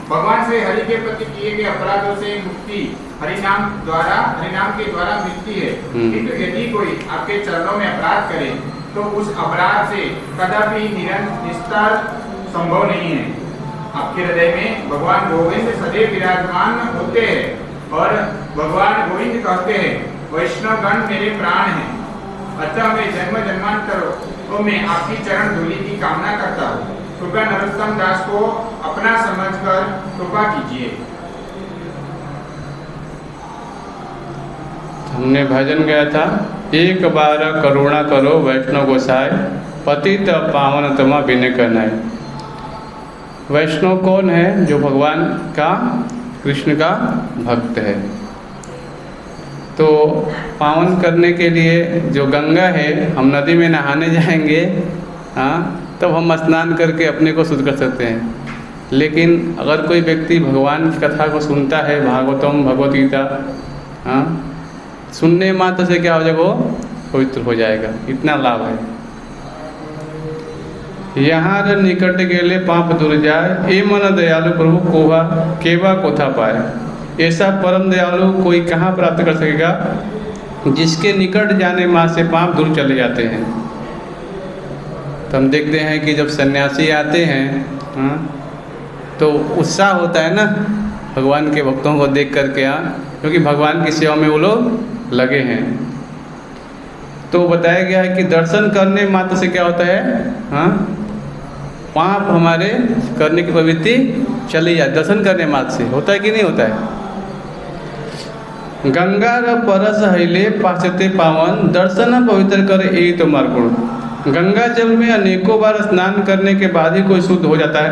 भगवान से हरि के प्रति किए गए अपराधों से मुक्ति हरिनाम के द्वारा मिलती है। किंतु यदि कोई आपके चरणों में अपराध करे तो उस अपराध से कदापि निस्तार संभव नहीं है। आपके हृदय में भगवान गोविंद सदैव विराजमान होते हैं और भगवान गोविंद कहते हैं, वैष्णवगण मेरे प्राण हैं, अतः मैं जन्म जन्मांतरों में आपकी चरण धूलि की कामना करता हूँ। कृपया नरोत्तम दास को अपना समझकर कृपा कीजिए। हमने भजन गाया था, एक बार करुणा करो वैष्णव गोसाई, पतित पावन तमा बिन करनाई। वैष्णव कौन है? जो भगवान का, कृष्ण का भक्त है। तो पावन करने के लिए जो गंगा है, हम नदी में नहाने जाएंगे तब हम स्नान करके अपने को शुद्ध कर सकते हैं। लेकिन अगर कोई व्यक्ति भगवान की कथा को सुनता है, भागवतम भगवत गीता सुनने मात्र से क्या हो जाएगा? वो पवित्र हो जाएगा। इतना लाभ है। यहाँ निकट गेले पाप दूर जाए, ए मन दयालु प्रभु कोहा केवा कोथा पाए। ऐसा परम दयालु कोई कहाँ प्राप्त कर सकेगा? जिसके निकट जाने मात्र से पाप दूर चले जाते हैं। तो हम देखते हैं कि जब सन्यासी आते हैं तो उत्साह होता है ना भगवान के भक्तों को देख करके, क्योंकि भगवान की सेवा में वो लोग लगे हैं। तो बताया गया है कि दर्शन करने मात्र से क्या होता है? पाप हमारे करने की प्रवृत्ति चली जाए। दर्शन करने मात्र से होता है कि नहीं होता है? गंगा र परस हईले पाचते पावन, दर्शन पवित्र करे यही तो मार्गुण। गंगा जल में अनेकों बार स्नान करने के बाद ही कोई शुद्ध हो जाता है,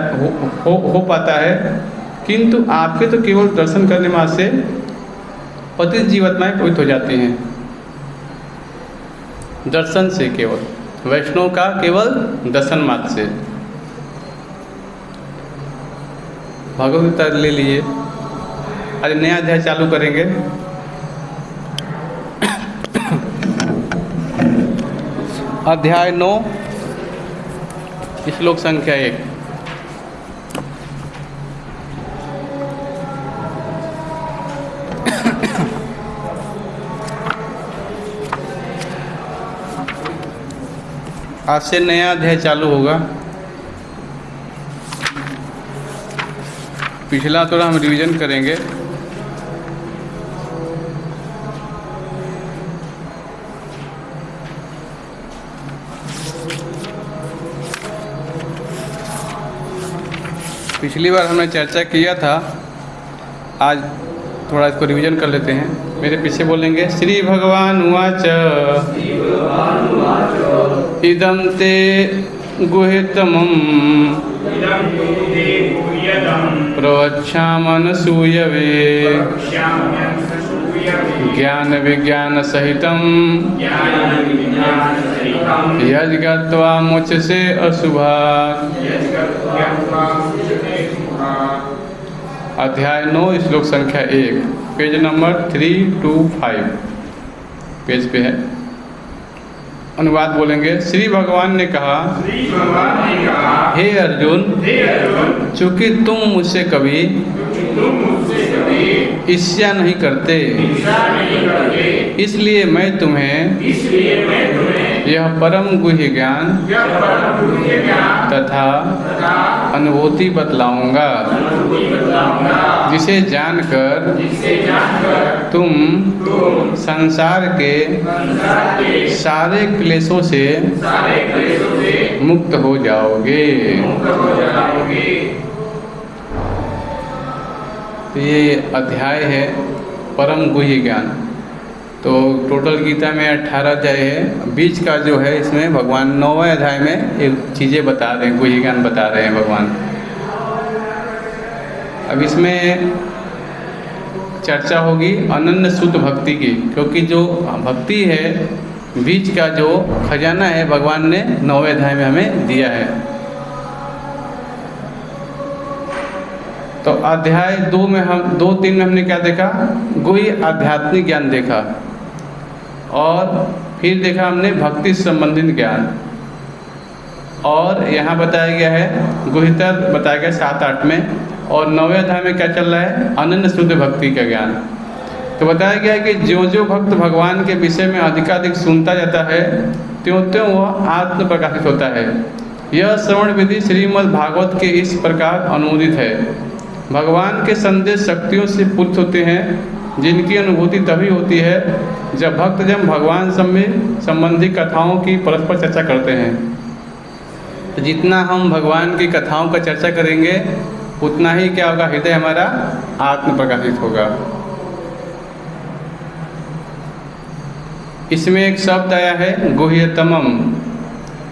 हो पाता है। किंतु आपके तो केवल दर्शन करने मात्र से पतित जीवात्माएं पवित्र हो जाती हैं। दर्शन से, केवल वैष्णव का केवल दर्शन मात्र से। भगवत गीता ले लिए। आज नया अध्याय चालू करेंगे। अध्याय 9, श्लोक संख्या 1। आज से नया अध्याय चालू होगा। पिछला थोड़ा हम रिवीजन करेंगे। पिछली बार हमने चर्चा किया था, आज थोड़ा इसको रिवीजन कर लेते हैं। मेरे पीछे बोलेंगे, श्री भगवान उवाच इदं ते गुह्यतमं प्रवक्ष्यामनसूयवे ज्ञान विज्ञान सहितं यज्ञत्वा मुच्यसे अशुभात्। अध्याय 9 श्लोक संख्या 1, पेज नंबर 325 पेज पे है। अनुवाद बोलेंगे, श्री भगवान ने कहा, हे अर्जुन, चूंकि तुम मुझसे कभी ईर्ष्या नहीं करते, इसलिए मैं तुम्हें यह परम गुह्य ज्ञान तथा अनुभूति बतलाऊंगा, जिसे जानकर तुम संसार के सारे क्लेशों से मुक्त हो जाओगे। तो ये अध्याय है परम गुह्य ज्ञान। तो टोटल गीता में 18 अध्याय है। बीच का जो है इसमें भगवान 9वें अध्याय में एक चीज़ें बता रहे हैं, गुह्य ज्ञान बता रहे हैं भगवान। अब इसमें चर्चा होगी अनन्य शुद्ध भक्ति की, क्योंकि जो भक्ति है बीच का जो खजाना है भगवान ने 9वें अध्याय में हमें दिया है। तो अध्याय 2 में हम 2-3 में हमने क्या देखा? गुह्य आध्यात्मिक ज्ञान देखा, और फिर देखा हमने भक्ति संबंधित ज्ञान, और यहाँ बताया गया है गुह्यतर बताया गया 7-8 में और 9वें अध्याय में क्या चल रहा है? अनन्य शुद्ध भक्ति का ज्ञान। तो बताया गया है कि जो जो भक्त भगवान के विषय में अधिकाधिक सुनता जाता है त्यों त्यों वह आत्म प्रकाशित होता है। यह श्रवण विधि श्रीमद् भागवत के इस प्रकार अनुमोदित है। भगवान के संदेश शक्तियों से पूरित होते हैं, जिनकी अनुभूति तभी होती है जब भक्तजन भगवान संबंधी कथाओं की परस्पर चर्चा करते हैं। तो जितना हम भगवान की कथाओं का चर्चा करेंगे उतना ही क्या होगा? हृदय हमारा आत्म प्रकाशित होगा। इसमें एक शब्द आया है गुह्यतमम।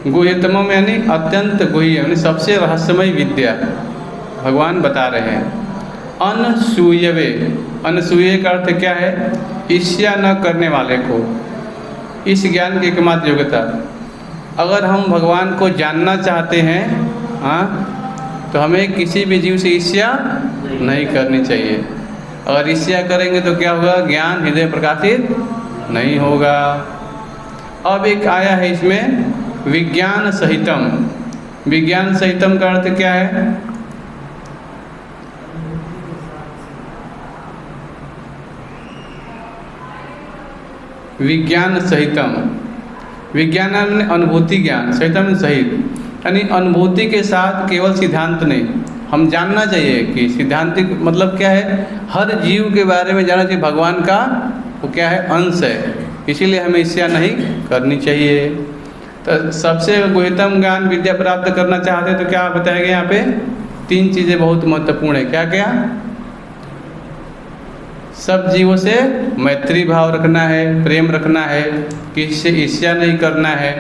गुह्यतमम यानी अत्यंत गुह्य, यानी सबसे रहस्यमय विद्या भगवान बता रहे हैं। अनसूयवे, अनसूय का अर्थ क्या है? ईर्ष्या न करने वाले को, इस ज्ञान की एकमात्र योग्यता। अगर हम भगवान को जानना चाहते हैं तो हमें किसी भी जीव से ईर्ष्या नहीं करनी चाहिए। अगर ईर्ष्या करेंगे तो क्या होगा? ज्ञान हृदय प्रकाशित नहीं होगा। अब एक आया है इसमें विज्ञान सहितम। विज्ञान सहितम का अर्थ क्या है? विज्ञान सहितम, विज्ञान में अनुभूति ज्ञान, सहितम सहित, यानी अनुभूति के साथ केवल सिद्धांत नहीं। हम जानना चाहिए कि सिद्धांतिक मतलब क्या है? हर जीव के बारे में जानना चाहिए। भगवान का वो क्या है? अंश है, इसीलिए हमें ईर्ष्या नहीं करनी चाहिए। तो सबसे गुह्यतम ज्ञान विद्या प्राप्त करना चाहते हैं तो क्या बताया गया यहाँ पे? 3 चीज़ें बहुत महत्वपूर्ण है। क्या क्या? सब जीवों से मैत्री भाव रखना है, प्रेम रखना है, किसी से ईर्ष्या नहीं करना है।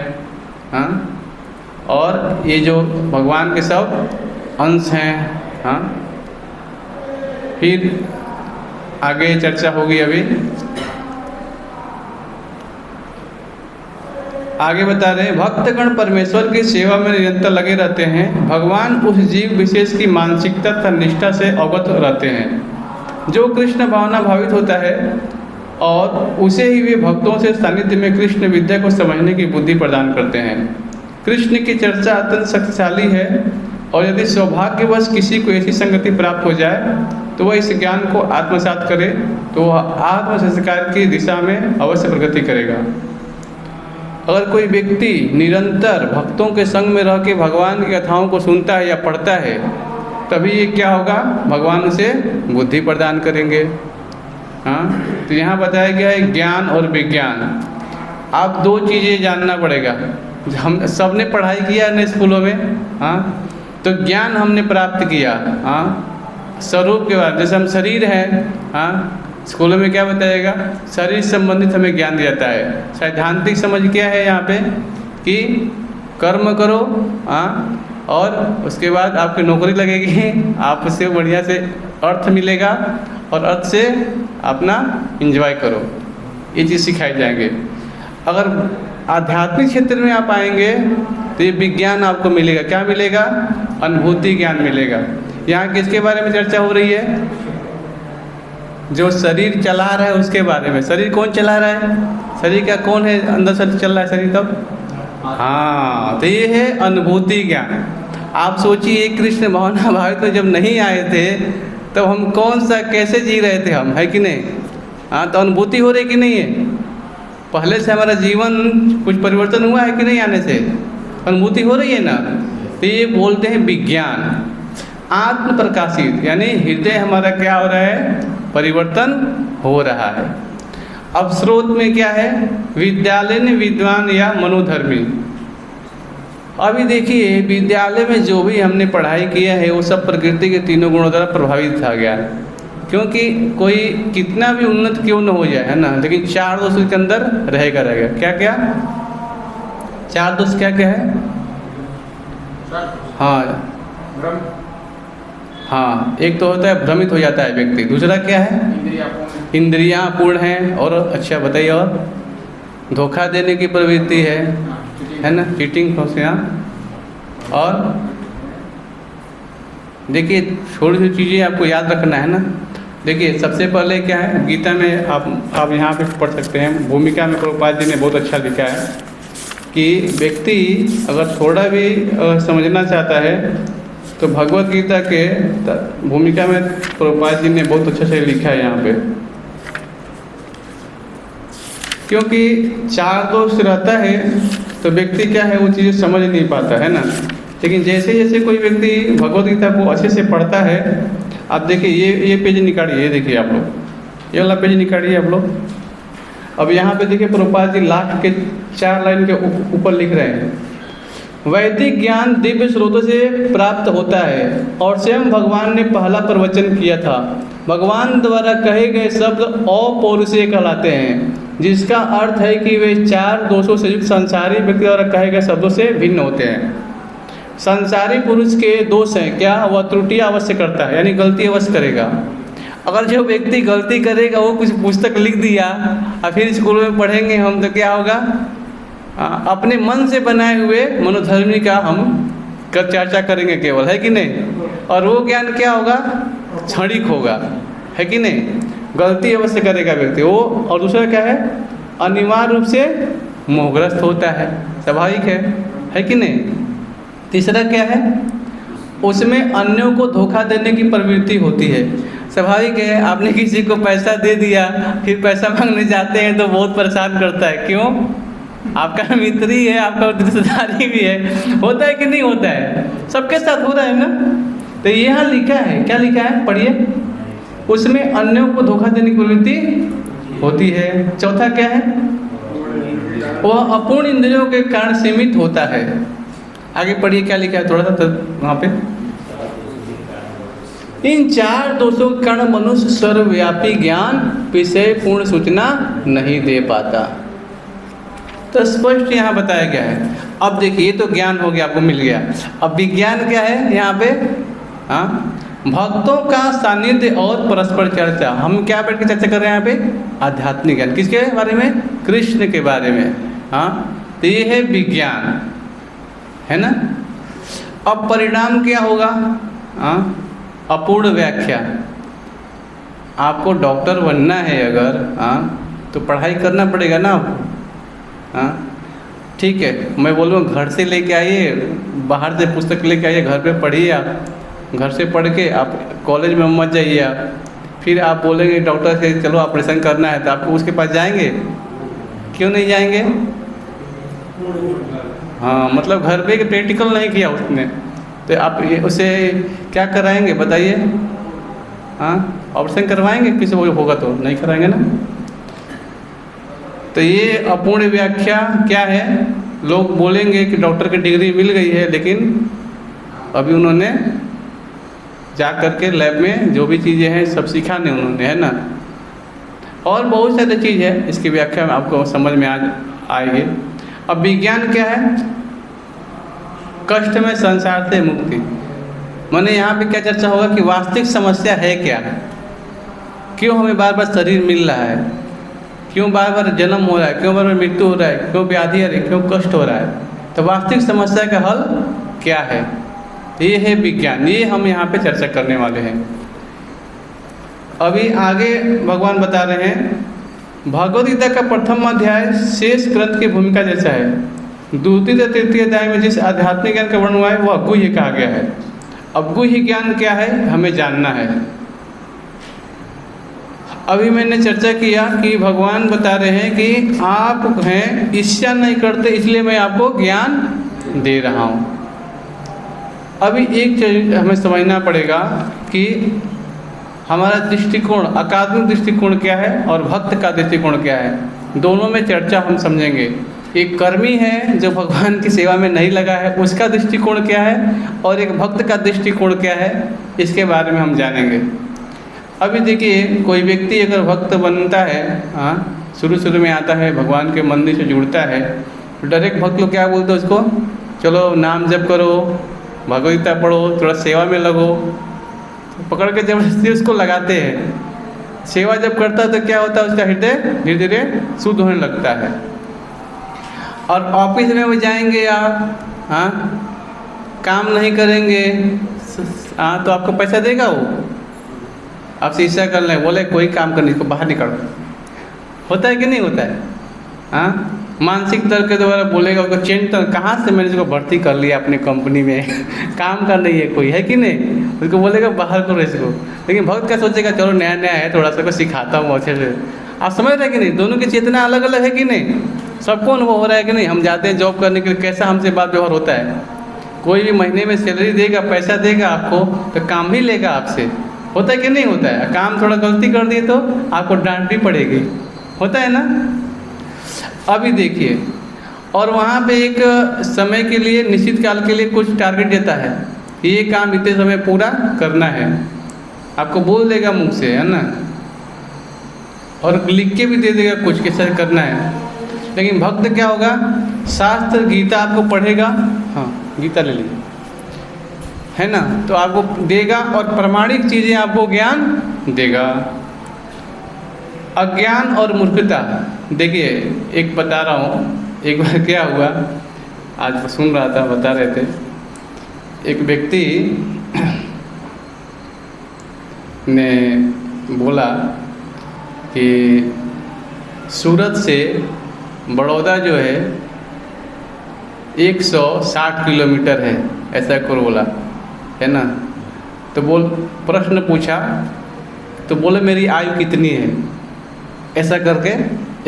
हाँ, और ये जो भगवान के सब अंश हैं। हाँ, फिर आगे चर्चा होगी। अभी आगे बता रहे हैं, भक्तगण परमेश्वर की सेवा में निरंतर लगे रहते हैं। भगवान उस जीव विशेष की मानसिकता तथा निष्ठा से अवगत रहते हैं जो कृष्ण भावना भावित होता है, और उसे ही वे भक्तों से सानिध्य में कृष्ण विद्या को समझने की बुद्धि प्रदान करते हैं। कृष्ण की चर्चा अत्यंत शक्तिशाली है, और यदि सौभाग्यवश किसी को ऐसी संगति प्राप्त हो जाए तो वह इस ज्ञान को आत्मसात करे तो वह आत्म संस्कार की दिशा में अवश्य प्रगति करेगा। अगर कोई व्यक्ति निरंतर भक्तों के संग में रह के भगवान की कथाओं को सुनता है या पढ़ता है, तभी ये क्या होगा? भगवान उसे बुद्धि प्रदान करेंगे। हाँ, तो यहाँ बताया गया है ज्ञान और विज्ञान। आप 2 चीज़ें जानना पड़ेगा। हम सब ने पढ़ाई किया है स्कूलों में। हाँ, तो ज्ञान हमने प्राप्त किया। हाँ, स्वरूप के बाद जैसे हम शरीर हैं। हाँ, स्कूलों में क्या बताएगा? शरीर संबंधित हमें ज्ञान दिया जाता है। सैद्धांतिक समझ क्या है यहाँ पे? कि कर्म करो, हाँ, और उसके बाद आपकी नौकरी लगेगी, आप उससे बढ़िया से अर्थ मिलेगा, और अर्थ से अपना एंजॉय करो। ये चीज़ सिखाई जाएंगे। अगर आध्यात्मिक क्षेत्र में आप आएंगे तो ये विज्ञान आपको मिलेगा। क्या मिलेगा? अनुभूति ज्ञान मिलेगा। यहाँ किसके बारे में चर्चा हो रही है? जो शरीर चला रहा है उसके बारे में। शरीर कौन चला रहा है? शरीर का कौन है? अंदर से चल रहा है शरीर तब। हाँ, तो ये है अनुभूति ज्ञान। आप सोचिए कृष्ण भावना भावित में जब नहीं आए थे तब हम कौन सा कैसे जी रहे थे हम, है कि नहीं? हाँ, तो अनुभूति हो रही कि नहीं है? पहले से हमारा जीवन कुछ परिवर्तन हुआ है कि नहीं आने से? अनुभूति हो रही है ना। तो ये बोलते हैं विज्ञान। आत्म प्रकाशित यानी हृदय हमारा क्या हो रहा है? परिवर्तन हो रहा है। अब स्रोत में क्या है? विद्यालय ने विद्वान या मनोधर्मी। अभी देखिए विद्यालय में जो भी हमने पढ़ाई किया है वो सब प्रकृति के 3 गुणों द्वारा प्रभावित था गया। क्योंकि कोई कितना भी उन्नत क्यों न हो जाए, है ना, लेकिन 4 दोष उसके अंदर रहेगा। क्या क्या? 4 दोष क्या क्या है? हाँ, एक तो होता है भ्रमित हो जाता है व्यक्ति। दूसरा क्या है? इंद्रियां पूर्ण हैं। और अच्छा बताइए, और धोखा देने की प्रवृत्ति है ना, चीटिंग होशियार। और देखिए छोटी छोटी चीज़ें आपको याद रखना है ना। देखिए सबसे पहले क्या है, गीता में आप यहाँ पे पढ़ सकते हैं। भूमिका में प्रभुपाद जी ने बहुत अच्छा लिखा है कि व्यक्ति अगर थोड़ा भी समझना चाहता है तो भगवत गीता के भूमिका में प्रभुपाद जी ने बहुत अच्छे से लिखा है यहाँ पे, क्योंकि चार दोष रहता है तो व्यक्ति क्या है वो चीज़ें समझ नहीं पाता है ना। लेकिन जैसे जैसे कोई व्यक्ति भगवत गीता को अच्छे से पढ़ता है, आप देखिए ये पेज निकालिए, ये देखिए आप लोग, ये वाला पेज निकालिए आप लोग। अब यहाँ पे देखिए प्रभुपाद जी लास्ट के 4 लाइन के ऊपर लिख रहे हैं, वैदिक ज्ञान दिव्य स्रोतों से प्राप्त होता है और स्वयं भगवान ने पहला प्रवचन किया था। भगवान द्वारा कहे गए शब्द अपौरुषेय कहलाते हैं, जिसका अर्थ है कि वे 4 दोषों से युक्त संसारी व्यक्ति द्वारा कहे गए शब्दों से भिन्न होते हैं। संसारी पुरुष के दोष हैं क्या? वह त्रुटियां अवश्य करता है, यानी गलती अवश्य करेगा। अगर जो व्यक्ति गलती करेगा, वो कुछ पुस्तक लिख दिया और फिर स्कूल में पढ़ेंगे हम, तो क्या होगा? अपने मन से बनाए हुए मनोधर्मी का हम चर्चा करेंगे केवल, है कि नहीं? और वो ज्ञान क्या होगा? क्षणिक होगा, है कि नहीं? गलती अवश्य करेगा व्यक्ति वो। और दूसरा क्या है? अनिवार्य रूप से मोहग्रस्त होता है, स्वाभाविक है कि नहीं? तीसरा क्या है? उसमें अन्यों को धोखा देने की प्रवृत्ति होती है, स्वाभाविक है। आपने किसी को पैसा दे दिया, फिर पैसा मांगने जाते हैं तो बहुत परेशान करता है, क्यों? आपका मित्र ही है, आपका रिश्तेदारी भी है, होता है कि नहीं होता है? सबके साथ हो रहा है ना। तो यहाँ लिखा है, क्या लिखा है? पढ़िए। उसमें अन्यों को धोखा देने की प्रवृत्ति होती है। चौथा क्या है? वह अपूर्ण इंद्रियों के कारण सीमित होता है। आगे पढ़िए क्या लिखा है, थोड़ा सा वहाँ पे। इन 4 दोषों के कारण मनुष्य सर्वव्यापी ज्ञान विषय पूर्ण सूचना नहीं दे पाता। तो स्पष्ट यहाँ बताया गया है। अब देखिए, ये तो ज्ञान हो गया, आपको मिल गया। अब विज्ञान क्या है यहाँ पे? हाँ, भक्तों का सानिध्य और परस्पर चर्चा। हम क्या बैठ के चर्चा कर रहे हैं यहाँ पे? आध्यात्मिक ज्ञान। किसके बारे में? कृष्ण के बारे में। हाँ, तो ये है विज्ञान, है ना। अब परिणाम क्या होगा? हाँ, अपूर्ण व्याख्या। आपको डॉक्टर बनना है अगर, हाँ, तो पढ़ाई करना पड़ेगा ना। हाँ, ठीक है, मैं बोलूँ घर से लेके आइए, बाहर से पुस्तक लेके आइए, घर पे पढ़िए। आप घर से पढ़ के आप कॉलेज में मत जाइए। आप फिर आप बोलेंगे डॉक्टर से चलो ऑपरेशन करना है, तो आपको उसके पास जाएंगे? क्यों नहीं जाएंगे? हाँ, मतलब घर पे प्रैक्टिकल नहीं किया उसने, तो आप उसे क्या कराएंगे बताइए? हाँ, ऑपरेशन करवाएंगे? किसी को होगा तो नहीं कराएंगे ना। तो ये अपूर्ण व्याख्या क्या है? लोग बोलेंगे कि डॉक्टर की डिग्री मिल गई है, लेकिन अभी उन्होंने जा करके लैब में जो भी चीज़ें हैं सब सीखा नहीं उन्होंने, है ना। और बहुत सारी चीज़ है, इसकी व्याख्या में आपको समझ में आएगी। अब विज्ञान क्या है? कष्ट में संसार से मुक्ति। माने यहाँ पे क्या चर्चा होगा कि वास्तविक समस्या है क्या? क्यों हमें बार बार शरीर मिल रहा है? क्यों बार बार जन्म हो रहा है? क्यों बार बार मृत्यु हो रहा है? क्यों व्याधि आ रही है? क्यों कष्ट हो रहा है? तो वास्तविक समस्या का हल क्या है? ये है विज्ञान। ये हम यहाँ पे चर्चा करने वाले हैं। अभी आगे भगवान बता रहे हैं, भगवद गीता का प्रथम अध्याय शेष ग्रंथ की भूमिका जैसा है। द्वितीय से तृतीय अध्याय में जिस आध्यात्मिक ज्ञान का वर्णन हुआ है वह गुह्य कहा गया है। अब गुह्य ज्ञान क्या है हमें जानना है। अभी मैंने चर्चा किया कि भगवान बता रहे हैं कि आप हैं इच्छा नहीं करते, इसलिए मैं आपको ज्ञान दे रहा हूँ। अभी एक चीज हमें समझना पड़ेगा कि हमारा दृष्टिकोण, अकादमिक दृष्टिकोण क्या है और भक्त का दृष्टिकोण क्या है। दोनों में चर्चा हम समझेंगे। एक कर्मी है जो भगवान की सेवा में नहीं लगा है, उसका दृष्टिकोण क्या है, और एक भक्त का दृष्टिकोण क्या है, इसके बारे में हम जानेंगे। अभी देखिए, कोई व्यक्ति अगर भक्त बनता है, हाँ, शुरू में आता है, भगवान के मंदिर से जुड़ता है, तो डायरेक्ट भक्त लोग क्या बोलते हैं उसको? चलो नाम जप करो, भगवद गीता पढ़ो, थोड़ा सेवा में लगो। पकड़ के जबरदस्ती उसको लगाते हैं। सेवा जब करता है तो क्या होता है? उसका हृदय धीरे धीरे शुद्ध होने लगता है। और ऑफिस में वो जाएंगे आप, हाँ, काम नहीं करेंगे, हाँ, तो आपको पैसा देगा वो? आपसे ईर्ष्या कर लें, बोले कोई काम करने को बाहर निकल। होता है कि नहीं होता है? हाँ, मानसिक तर्क के द्वारा बोलेगा, उसको चेंज तो कहाँ से मैंने इसको भर्ती कर लिया अपनी कंपनी में काम का नहीं है कोई, है कि नहीं, उसको बोलेगा बाहर करो इसको। लेकिन भक्त क्या सोचेगा, चलो नया नया है, थोड़ा सा को सिखाता हूँ अच्छे से। आप समझ रहे हैं कि नहीं, दोनों की चेतना अलग अलग है कि नहीं, सबको अनुभव हो रहा है कि नहीं। हम जाते हैं जॉब करने के लिए, कैसा हमसे बात व्यवहार होता है, कोई भी महीने में सैलरी देगा, पैसा देगा आपको, तो काम भी लेगा आपसे, होता है कि नहीं होता है। काम थोड़ा गलती कर दिए तो आपको डांट भी पड़ेगी, होता है ना। अभी देखिए, और वहाँ पे एक समय के लिए, निश्चित काल के लिए कुछ टारगेट देता है, ये काम इतने समय पूरा करना है, आपको बोल देगा मुँह से, है ना, और लिख के भी दे देगा कुछ कैसे करना है। लेकिन भक्त क्या होगा, शास्त्र गीता आपको पढ़ेगा, हाँ गीता ले लीजिए, है ना, तो आपको देगा और प्रमाणिक चीज़ें आपको ज्ञान देगा। अज्ञान और मूर्खता, देखिए एक बता रहा हूँ, एक बार क्या हुआ, आज सुन रहा था, बता रहे थे, एक व्यक्ति ने बोला कि सूरत से बड़ौदा जो है 160 किलोमीटर है, ऐसा को बोला, है ना। तो प्रश्न पूछा, तो बोले मेरी आयु कितनी है, ऐसा करके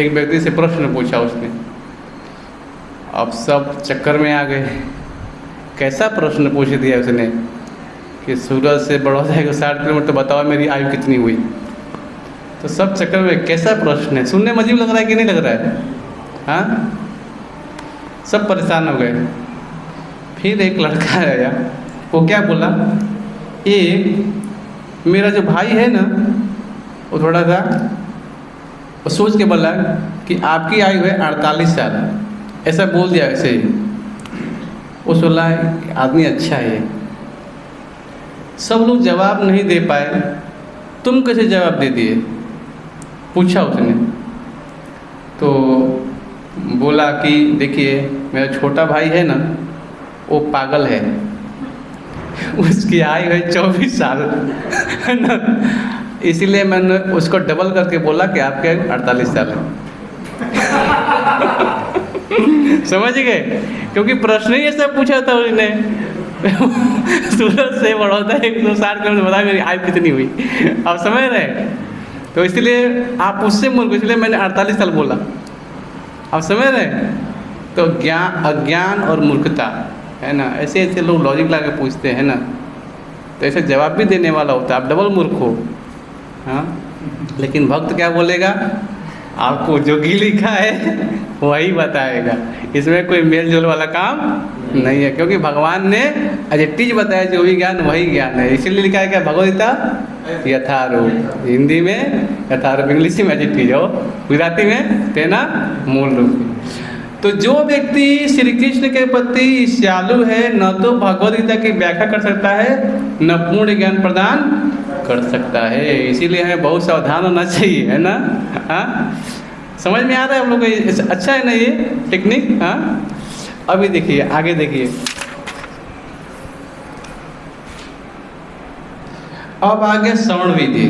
एक व्यक्ति से प्रश्न पूछा उसने। अब सब चक्कर में आ गए, कैसा प्रश्न पूछ दिया उसने कि सूरत से बड़ौदा 160 किलोमीटर, बताओ मेरी आयु कितनी हुई। तो सब चक्कर में, कैसा प्रश्न है, सुनने में अजीब लग रहा है कि नहीं लग रहा है, हाँ, सब परेशान हो गए। फिर एक लड़का आया, वो क्या बोला, मेरा जो भाई है ना, वो थोड़ा सा वो सोच के बोला कि आपकी आयु है 48 साल, ऐसा बोल दिया ऐसे ही। वो सोला आदमी अच्छा है, सब लोग जवाब नहीं दे पाए, तुम कैसे जवाब दे दिए, पूछा उसने। तो बोला कि देखिए मेरा छोटा भाई है ना, वो पागल है, उसकी आयु है 24 साल, है ना, इसीलिए मैंने उसको डबल करके बोला कि आपके 48 साल है। समझ गए, क्योंकि प्रश्न ही ऐसा पूछा था उसने, सूरत से बड़ौदा 160 किलोमीटर, बता मेरी आयु कितनी हुई, आप समझ रहे। तो इसलिए आप उससे मूर्ख, इसलिए मैंने 48 साल बोला, आप समझ रहे। तो अज्ञान और मूर्खता, है ना, ऐसे ऐसे लोग लॉजिक ला के पूछते हैं ना, तो ऐसे जवाब भी देने वाला होता है, आप डबल मूर्ख हो, हाँ। लेकिन भक्त क्या बोलेगा, आपको जो भी लिखा है वही बताएगा, इसमें कोई मेल जोल वाला काम नहीं है, क्योंकि भगवान ने एज बताया, जो भी ज्ञान वही ज्ञान है। इसीलिए लिखा है क्या, भगवद्गीता यथारूप, हिंदी में यथारूप, इंग्लिश में एज हो, गुजराती में तेना मूल रूप। तो जो व्यक्ति श्री कृष्ण के प्रति श्यालु है, न तो भगवद्गीता की व्याख्या कर सकता है, न पूर्ण ज्ञान प्रदान कर सकता है। इसीलिए हमें बहुत सावधान होना चाहिए, है ना, हाँ। समझ में आ रहा है हम लोग को, अच्छा है ना ये टेक्निक, हाँ। अभी देखिए, आगे देखिए, अब आगे श्रवण विधि।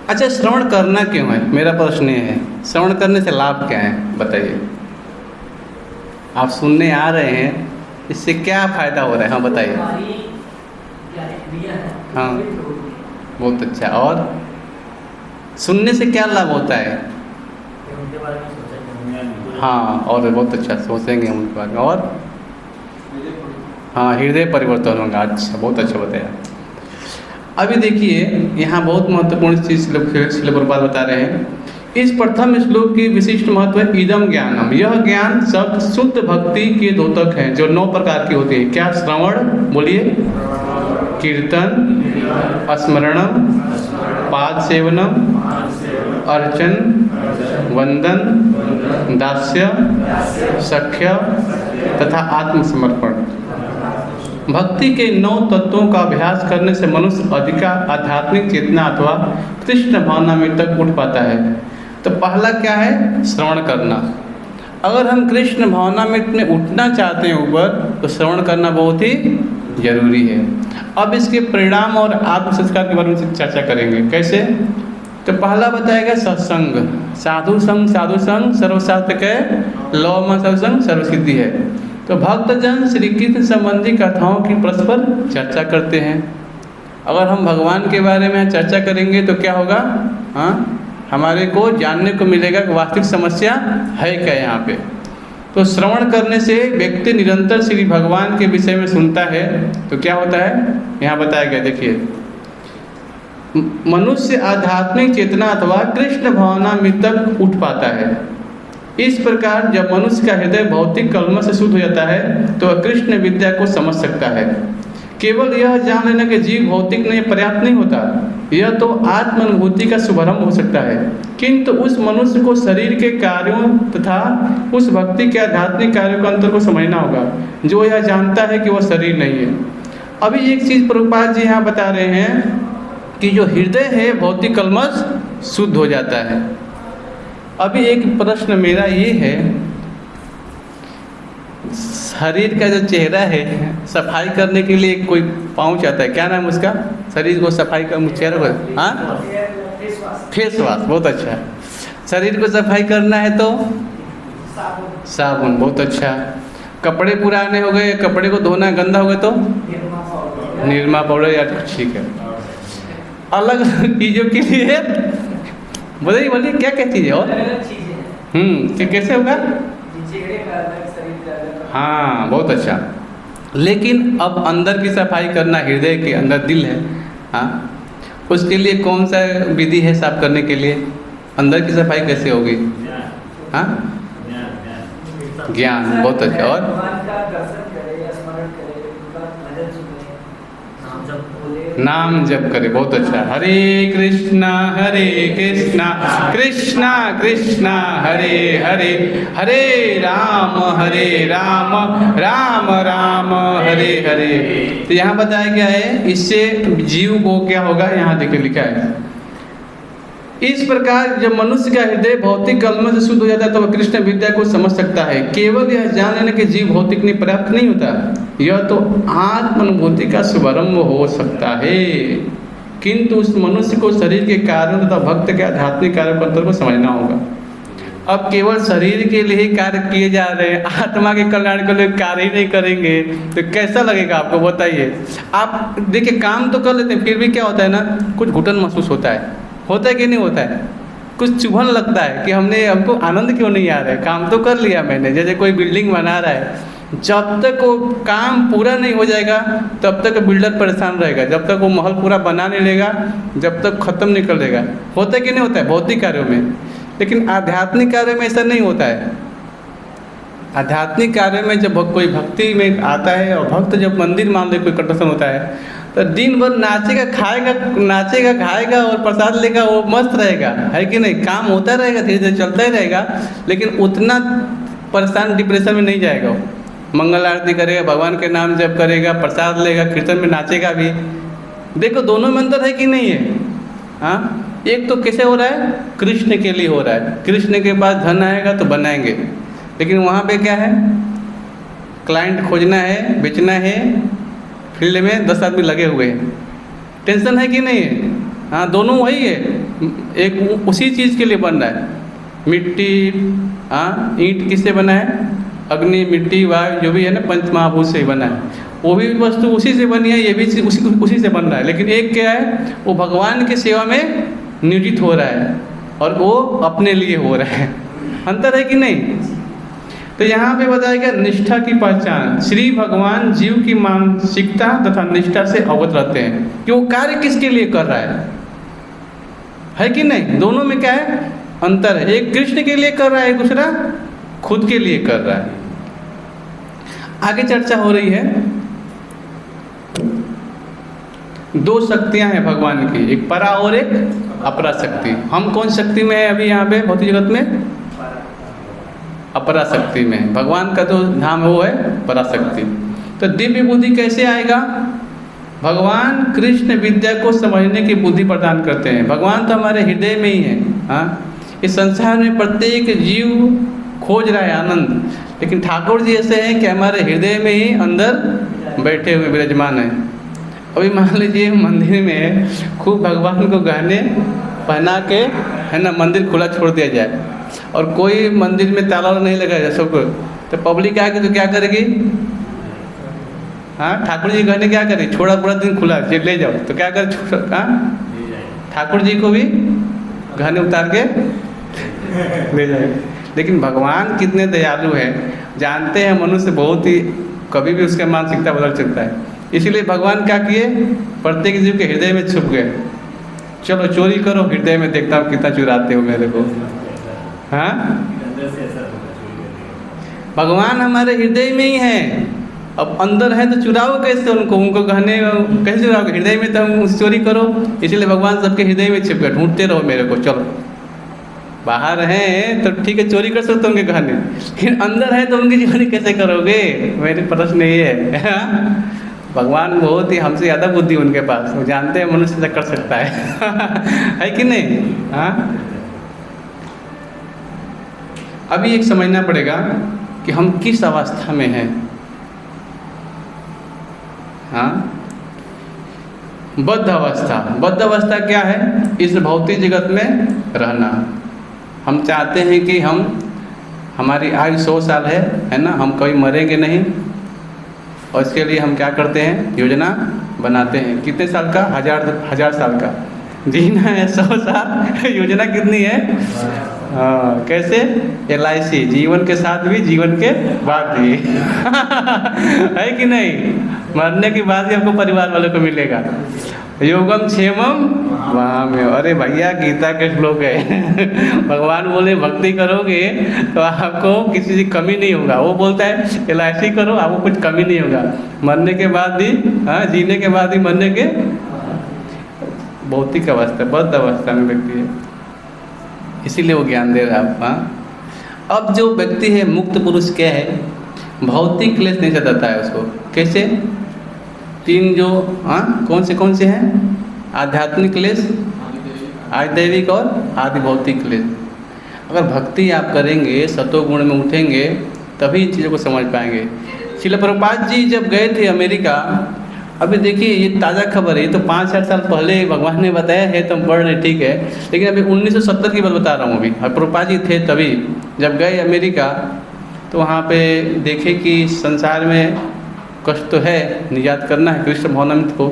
अच्छा, श्रवण करना क्यों है, मेरा प्रश्न ये है, श्रवण करने से लाभ क्या है, बताइए। आप सुनने आ रहे हैं, इससे क्या फ़ायदा हो रहा है, हाँ बताइए। हाँ बहुत अच्छा, और सुनने से क्या लाभ होता है, हाँ, और बहुत अच्छा सोचेंगे हम उनके बारे में, और हाँ हृदय परिवर्तन होगा। अच्छा, बहुत अच्छा बताया। अभी देखिए, यहाँ बहुत महत्वपूर्ण चीज़ श्रील प्रभुपाद बता रहे हैं। इस प्रथम श्लोक की विशिष्ट महत्व है इदम ज्ञानम, यह ज्ञान सब शुद्ध भक्ति के द्योतक हैं, जो 9 प्रकार की होती है। क्या, श्रवण, बोलिए, कीर्तन, स्मरणम, पाद सेवनम, अर्चन, वंदन, दास्य, सख्य तथा आत्मसमर्पण। भक्ति के 9 तत्वों का अभ्यास करने से मनुष्य अधिक आध्यात्मिक चेतना अथवा कृष्ण भावना में तक उठ पाता है। तो पहला क्या है, श्रवण करना। अगर हम कृष्ण भावना में उठना चाहते हैं ऊपर, तो श्रवण करना बहुत ही जरूरी है। अब इसके परिणाम और आत्म संस्कार के बारे में चर्चा करेंगे। कैसे, तो पहला बताएगा सत्संग, साधु संग सर्वशास्त्र के लव में सत्संग सर्वसिद्धि है। तो भक्तजन श्री कृष्ण संबंधी कथाओं की परस्पर चर्चा करते हैं। अगर हम भगवान के बारे में चर्चा करेंगे तो क्या होगा, हाँ, हमारे को जानने को मिलेगा कि वास्तविक समस्या है क्या यहाँ पे। तो श्रवण करने से व्यक्ति निरंतर श्री भगवान के विषय में सुनता है तो क्या होता है, यहाँ बताया गया, देखिए, मनुष्य आध्यात्मिक चेतना अथवा कृष्ण भावना में तक उठ पाता है। इस प्रकार जब मनुष्य का हृदय भौतिक कलमश से शुद्ध हो जाता है तो वह कृष्ण विद्या को समझ सकता है। केवल यह जान लेना कि जीव भौतिक नहीं पर्याप्त नहीं होता, यह तो आत्मानुभूति का शुभारंभ हो सकता है। किंतु उस मनुष्य को शरीर के कार्यों तथा उस भक्ति के आध्यात्मिक कार्यों का अंतर को समझना होगा, जो यह जानता है कि वह शरीर नहीं है। अभी एक चीज़ प्रभुपाद जी यहाँ बता रहे हैं कि जो हृदय है भौतिक कलमश शुद्ध हो जाता है। अभी एक प्रश्न मेरा ये है, शरीर का जो चेहरा है सफाई करने के लिए कोई पाउच आता है, क्या नाम उसका, शरीर को सफाई कर चेहरा को, हाँ, फेस वॉश, बहुत अच्छा। शरीर को सफाई करना है तो साबुन, बहुत अच्छा। कपड़े पुराने हो गए, कपड़े को धोना गंदा हो गए तो निरमा पाउडर, या ठीक है। अलग चीज़ों के लिए बोलिए बोलिए क्या क्या चीज़ है, और कैसे होगा, हाँ, बहुत अच्छा। लेकिन अब अंदर की सफाई करना, हृदय के अंदर दिल है, हाँ, उसके लिए कौन सा विधि है साफ करने के लिए, अंदर की सफाई कैसे होगी, हाँ, ज्ञान, बहुत अच्छा। और नाम जप करे, बहुत अच्छा। हरे कृष्णा कृष्णा कृष्णा हरे हरे, हरे राम राम राम हरे हरे। तो यहाँ बताया गया है, इससे जीव को क्या होगा, यहाँ देखिए लिखा है, इस प्रकार जब मनुष्य का हृदय भौतिक कलमश से शुद्ध हो जाता है तो वह कृष्ण विद्या को समझ सकता है। केवल यह जान लेना कि जीव भौतिक नहीं पर्याप्त नहीं होता, यह तो आत्मानुभूति का शुभारंभ हो सकता है। किंतु उस मनुष्य को शरीर के कार्यों तथा भक्त के आध्यात्मिक कार्यों का अंतर को समझना होगा। अब केवल शरीर के लिए कार्य किए जा रहे हैं, आत्मा के कल्याण के लिए कार्य ही नहीं करेंगे तो कैसा लगेगा आपको, बताइए। आप देखिए, काम तो कर लेते हैं, फिर भी क्या होता है ना, कुछ घुटन महसूस होता है कि नहीं होता है, कुछ चुभन लगता है कि हमको आनंद क्यों नहीं आ रहा है। काम तो कर लिया मैंने, जैसे कोई बिल्डिंग बना रहा है, जब तक वो काम पूरा नहीं हो जाएगा तब तक बिल्डर परेशान रहेगा, जब तक वो महल पूरा बना नहीं लेगा, जब तक ख़त्म नहीं कर देगा। होता है कि नहीं होता है भौतिक कार्यों में, लेकिन आध्यात्मिक कार्य में ऐसा नहीं होता है। आध्यात्मिक कार्य में जब कोई भक्ति में आता है और भक्त जब मंदिर मान ले कोई कंडक्शन होता है तो दिन भर नाचेगा खाएगा और प्रसाद लेगा, वो मस्त रहेगा, है कि नहीं। काम होता रहेगा, धीरे धीरे चलता ही रहेगा, लेकिन उतना परेशान डिप्रेशन में नहीं जाएगा। वो मंगल आरती करेगा, भगवान के नाम जप करेगा, प्रसाद लेगा, कीर्तन में नाचेगा भी। देखो दोनों में अंतर है कि नहीं है, हाँ। एक तो कैसे हो रहा है, कृष्ण के लिए हो रहा है, कृष्ण के पास धन आएगा तो बनाएंगे, लेकिन वहाँ पे क्या है, क्लाइंट खोजना है, बेचना है, फील्ड में 10 आदमी लगे हुए हैं, टेंशन है कि नहीं है, हाँ। दोनों वही है, एक उसी चीज़ के लिए बन रहा है। मिट्टी, हाँ, ईंट किससे बना है, अग्नि, मिट्टी, वायु, जो भी है ना, पंच महाभूत से ही बना है। वो भी वस्तु उसी से बनी है, ये भी उसी से बन रहा है, लेकिन एक क्या है, वो भगवान की सेवा में नियोजित हो रहा है और वो अपने लिए हो रहा है। अंतर है कि नहीं। तो यहाँ पे बताया गया निष्ठा की पहचान। श्री भगवान जीव की मानसिकता तथा निष्ठा से अवगत रहते हैं कि वो कार्य किसके लिए कर रहा है कि नहीं। दोनों में क्या है, अंतर है। एक कृष्ण के लिए कर रहा है, दूसरा खुद के लिए कर रहा है। आगे चर्चा हो रही है, 2 शक्तियां हैं भगवान की, एक परा और एक अपरा शक्ति। हम कौन शक्ति में है अभी यहाँ पे भौतिक जगत में, अपरा शक्ति में। भगवान का जो धाम वो है पराशक्ति। तो दिव्य बुद्धि कैसे आएगा, भगवान कृष्ण विद्या को समझने की बुद्धि प्रदान करते हैं। भगवान तो हमारे हृदय में ही है, हाँ। इस संसार में प्रत्येक जीव खोज रहा है आनंद, लेकिन ठाकुर जी ऐसे हैं कि हमारे हृदय में ही अंदर बैठे हुए विराजमान हैं। अभी मान लीजिए मंदिर में खूब भगवान को गहने पहना के है ना मंदिर खुला छोड़ दिया जाए और कोई मंदिर में ताला नहीं लगाया जाए सबको, तो पब्लिक आके तो क्या करेगी? हाँ, ठाकुर जी गहने क्या करेगी? छोड़ा पूरा दिन खुला ले जाओ तो क्या करे? हाँ, ठाकुर जी को भी गहने उतार के ले जाए। लेकिन भगवान कितने दयालु हैं, जानते हैं मनुष्य बहुत ही कभी भी उसका मानसिकता बदल सकता है, इसीलिए भगवान क्या किए? प्रत्येक जीव के हृदय में छुप गए। चलो चोरी करो, हृदय में देखता हूँ कितना चुराते हो मेरे को। हाँ, भगवान हमारे हृदय में ही है, अब अंदर है तो चुराओ कैसे उनको गहने कैसे चुराओगे? हृदय में तो हम चोरी करो, इसीलिए भगवान सबके हृदय में छिप गए, ढूंढते रहो मेरे को। चलो बाहर हैं तो ठीक है चोरी कर सकते होंगे गहने, लेकिन अंदर है तो उनकी चोरी कैसे करोगे? मेरे प्रश्न यही है। भगवान बहुत ही हमसे ज़्यादा बुद्धि उनके पास, वो जानते हैं मनुष्य से कर सकता है। है कि नहीं? हाँ, अभी एक समझना पड़ेगा कि हम किस अवस्था में हैं। हाँ, बद्ध अवस्था। बद्ध अवस्था क्या है? इस भौतिक जगत में रहना। हम चाहते हैं कि हमारी आयु 100 साल है ना, हम कभी मरेंगे नहीं, और इसके लिए हम क्या करते हैं? योजना बनाते हैं। कितने साल का? हजार साल का जीना है, 100 साल। योजना कितनी है? हाँ, कैसे? LIC, जीवन के साथ भी जीवन के बाद भी। है कि नहीं? मरने के बाद ही आपको परिवार वालों को मिलेगा। योगम क्षेमम वहाम्य। अरे भैया गीता के श्लोक है। भगवान बोले भक्ति करोगे तो आपको किसी की कमी नहीं होगा। वो बोलता है LIC करो, आपको कुछ कमी नहीं होगा। मरने के बाद ही, हाँ, जीने के बाद ही मरने के भौतिक अवस्था, बद्ध अवस्था में व्यक्ति है, इसीलिए वो ज्ञान दे रहा है। हाँ, अब जो व्यक्ति है मुक्त पुरुष क्या है? भौतिक क्लेश नहीं सताता है उसको। कैसे? 3 जो, हाँ, कौन से हैं? आध्यात्मिक क्लेश, आदि दैविक और आदि भौतिक क्लेश। अगर भक्ति आप करेंगे, सतोगुण में उठेंगे, तभी इन चीज़ों को समझ पाएंगे। श्रील प्रभुपाद जी जब गए थे अमेरिका, अभी देखिए ये ताज़ा खबर है, ये तो 5-6 साल पहले भगवान ने बताया है तो हम पढ़ रहे, ठीक है, लेकिन अभी 1970 की बात बता रहा हूँ अभी। और प्रभुपाद जी थे तभी, जब गए अमेरिका तो वहाँ पे देखे कि संसार में कष्ट तो है, निजात करना है कृष्ण भवनामृत को।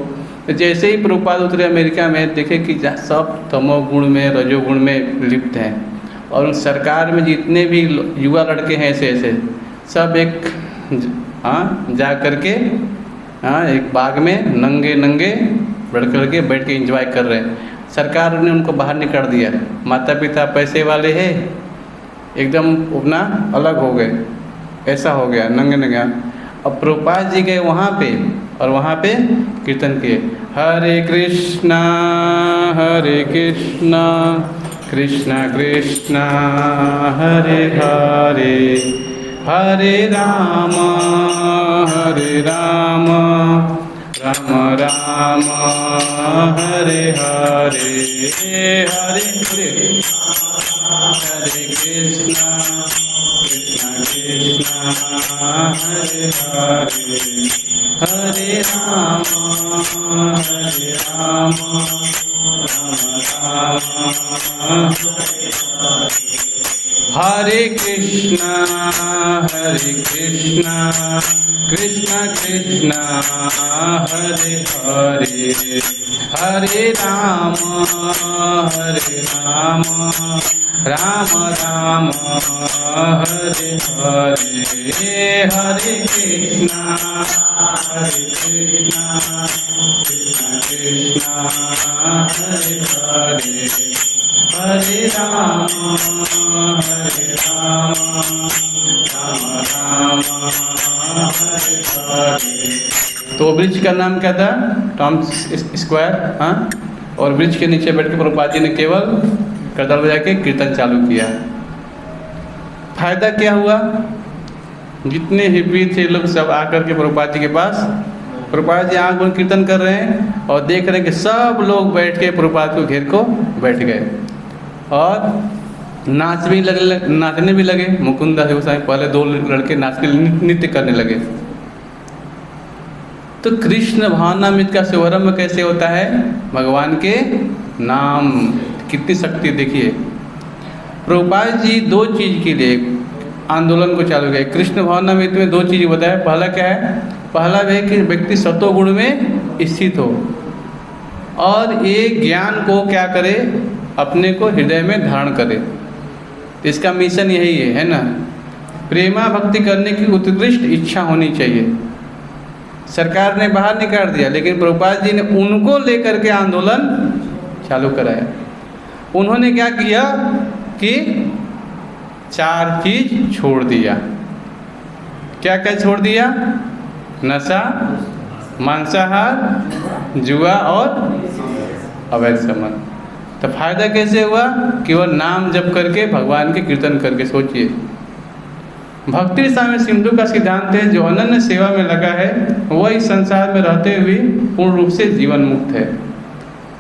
तो जैसे ही प्रभुपाद उतरे अमेरिका में, देखे कि सब तमोगुण में, रजोगुण में लिप्त हैं, और सरकार में जितने भी युवा लड़के हैं ऐसे सब एक, हाँ, जा करके, हाँ, एक बाग में नंगे लड़के बैठ के एंजॉय कर रहे हैं। सरकार ने उनको बाहर निकाल दिया। माता पिता पैसे वाले हैं, एकदम अपना अलग हो गए, ऐसा हो गया नंगे। अब प्रभुपाद जी गए वहाँ पे, और वहाँ पे कीर्तन किए, हरे कृष्णा कृष्णा कृष्णा हरे हरे, हरे राम राम राम हरे हरे, हरे कृष्णा कृष्णा हरे हरे, हरे राम राम हरे कृष्णा कृष्णा कृष्णा हरे हरे, हरे राम राम राम हरे हरे, हरे कृष्णा कृष्णा कृष्णा हरे हरे, हरे राम राम हरे हरे। तो वृक्ष का नाम क्या था? Tom square. हाँ, और वृक्ष के नीचे बैठ के प्रभुपाद जी ने केवल करताल बजा के कीर्तन चालू किया। फायदा क्या हुआ? जितने हिप्पी थे लोग सब आकर के प्रभुपाद जी के पास, प्रभुपाद जी आँख बंद कीर्तन कर रहे हैं और देख रहे हैं कि सब लोग बैठ के प्रभुपाद को घेर को बैठ गए और नाचने भी लगे। मुकुंदा गोसाई पहले 2 लड़के नाचने नृत्य करने लगे। तो कृष्ण भावनामृत का शुभारंभ कैसे होता है? भगवान के नाम। कितनी शक्ति देखिए। प्रभुपाद जी दो चीज़ के लिए आंदोलन को चालू किया। कृष्ण भावनामृत में दो चीज़ बताया। पहला क्या है? पहला है कि व्यक्ति सत्वगुण में स्थित हो और ये ज्ञान को क्या करे? अपने को हृदय में धारण करे। इसका मिशन यही है ना। प्रेमा भक्ति करने की उत्कृष्ट इच्छा होनी चाहिए। सरकार ने बाहर निकाल दिया, लेकिन प्रभुपाद जी ने उनको लेकर के आंदोलन चालू कराया। उन्होंने क्या किया कि 4 चीज छोड़ दिया। क्या क्या छोड़ दिया? नशा, मांसाहार, जुआ और अवैध संबंध। तो फायदा कैसे हुआ? केवल नाम जप करके, भगवान के कीर्तन करके। सोचिए, भक्ति स्वामी सिंधु का सिद्धांत है, जो अनन्य सेवा में लगा है वह इस संसार में रहते हुए पूर्ण रूप से जीवन मुक्त है,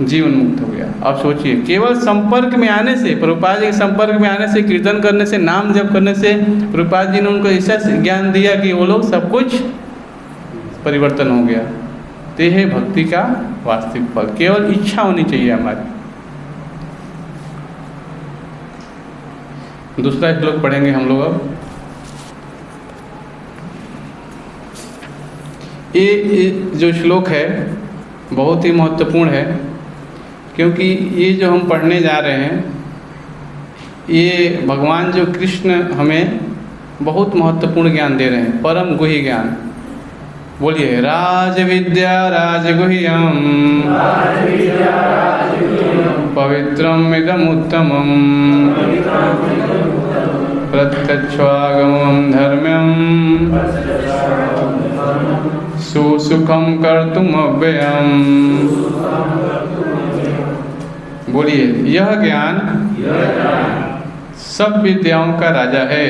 जीवन मुक्त हो गया। अब सोचिए, केवल संपर्क में आने से, प्रभुपाद जी के संपर्क में आने से, कीर्तन करने से, नाम जप करने से प्रभुपाद जी ने उनको ऐसा ज्ञान दिया कि वो लोग सब कुछ परिवर्तन हो गया। तो यह है भक्ति का वास्तविक फल। केवल इच्छा होनी चाहिए हमारी। दूसरा श्लोक पढ़ेंगे हम लोग। अब ये जो श्लोक है बहुत ही महत्वपूर्ण है, क्योंकि ये जो हम पढ़ने जा रहे हैं, ये भगवान जो कृष्ण हमें बहुत महत्वपूर्ण ज्ञान दे रहे हैं, परम गुह्य ज्ञान। बोलिए, राज विद्या राजगुह्यम पवित्रम इदम उत्तमम प्रत्यक्षागमं धर्म्यम सुसुखम कर्तुम अव्ययम। बोलिए, यह ज्ञान सब विद्याओं का राजा है,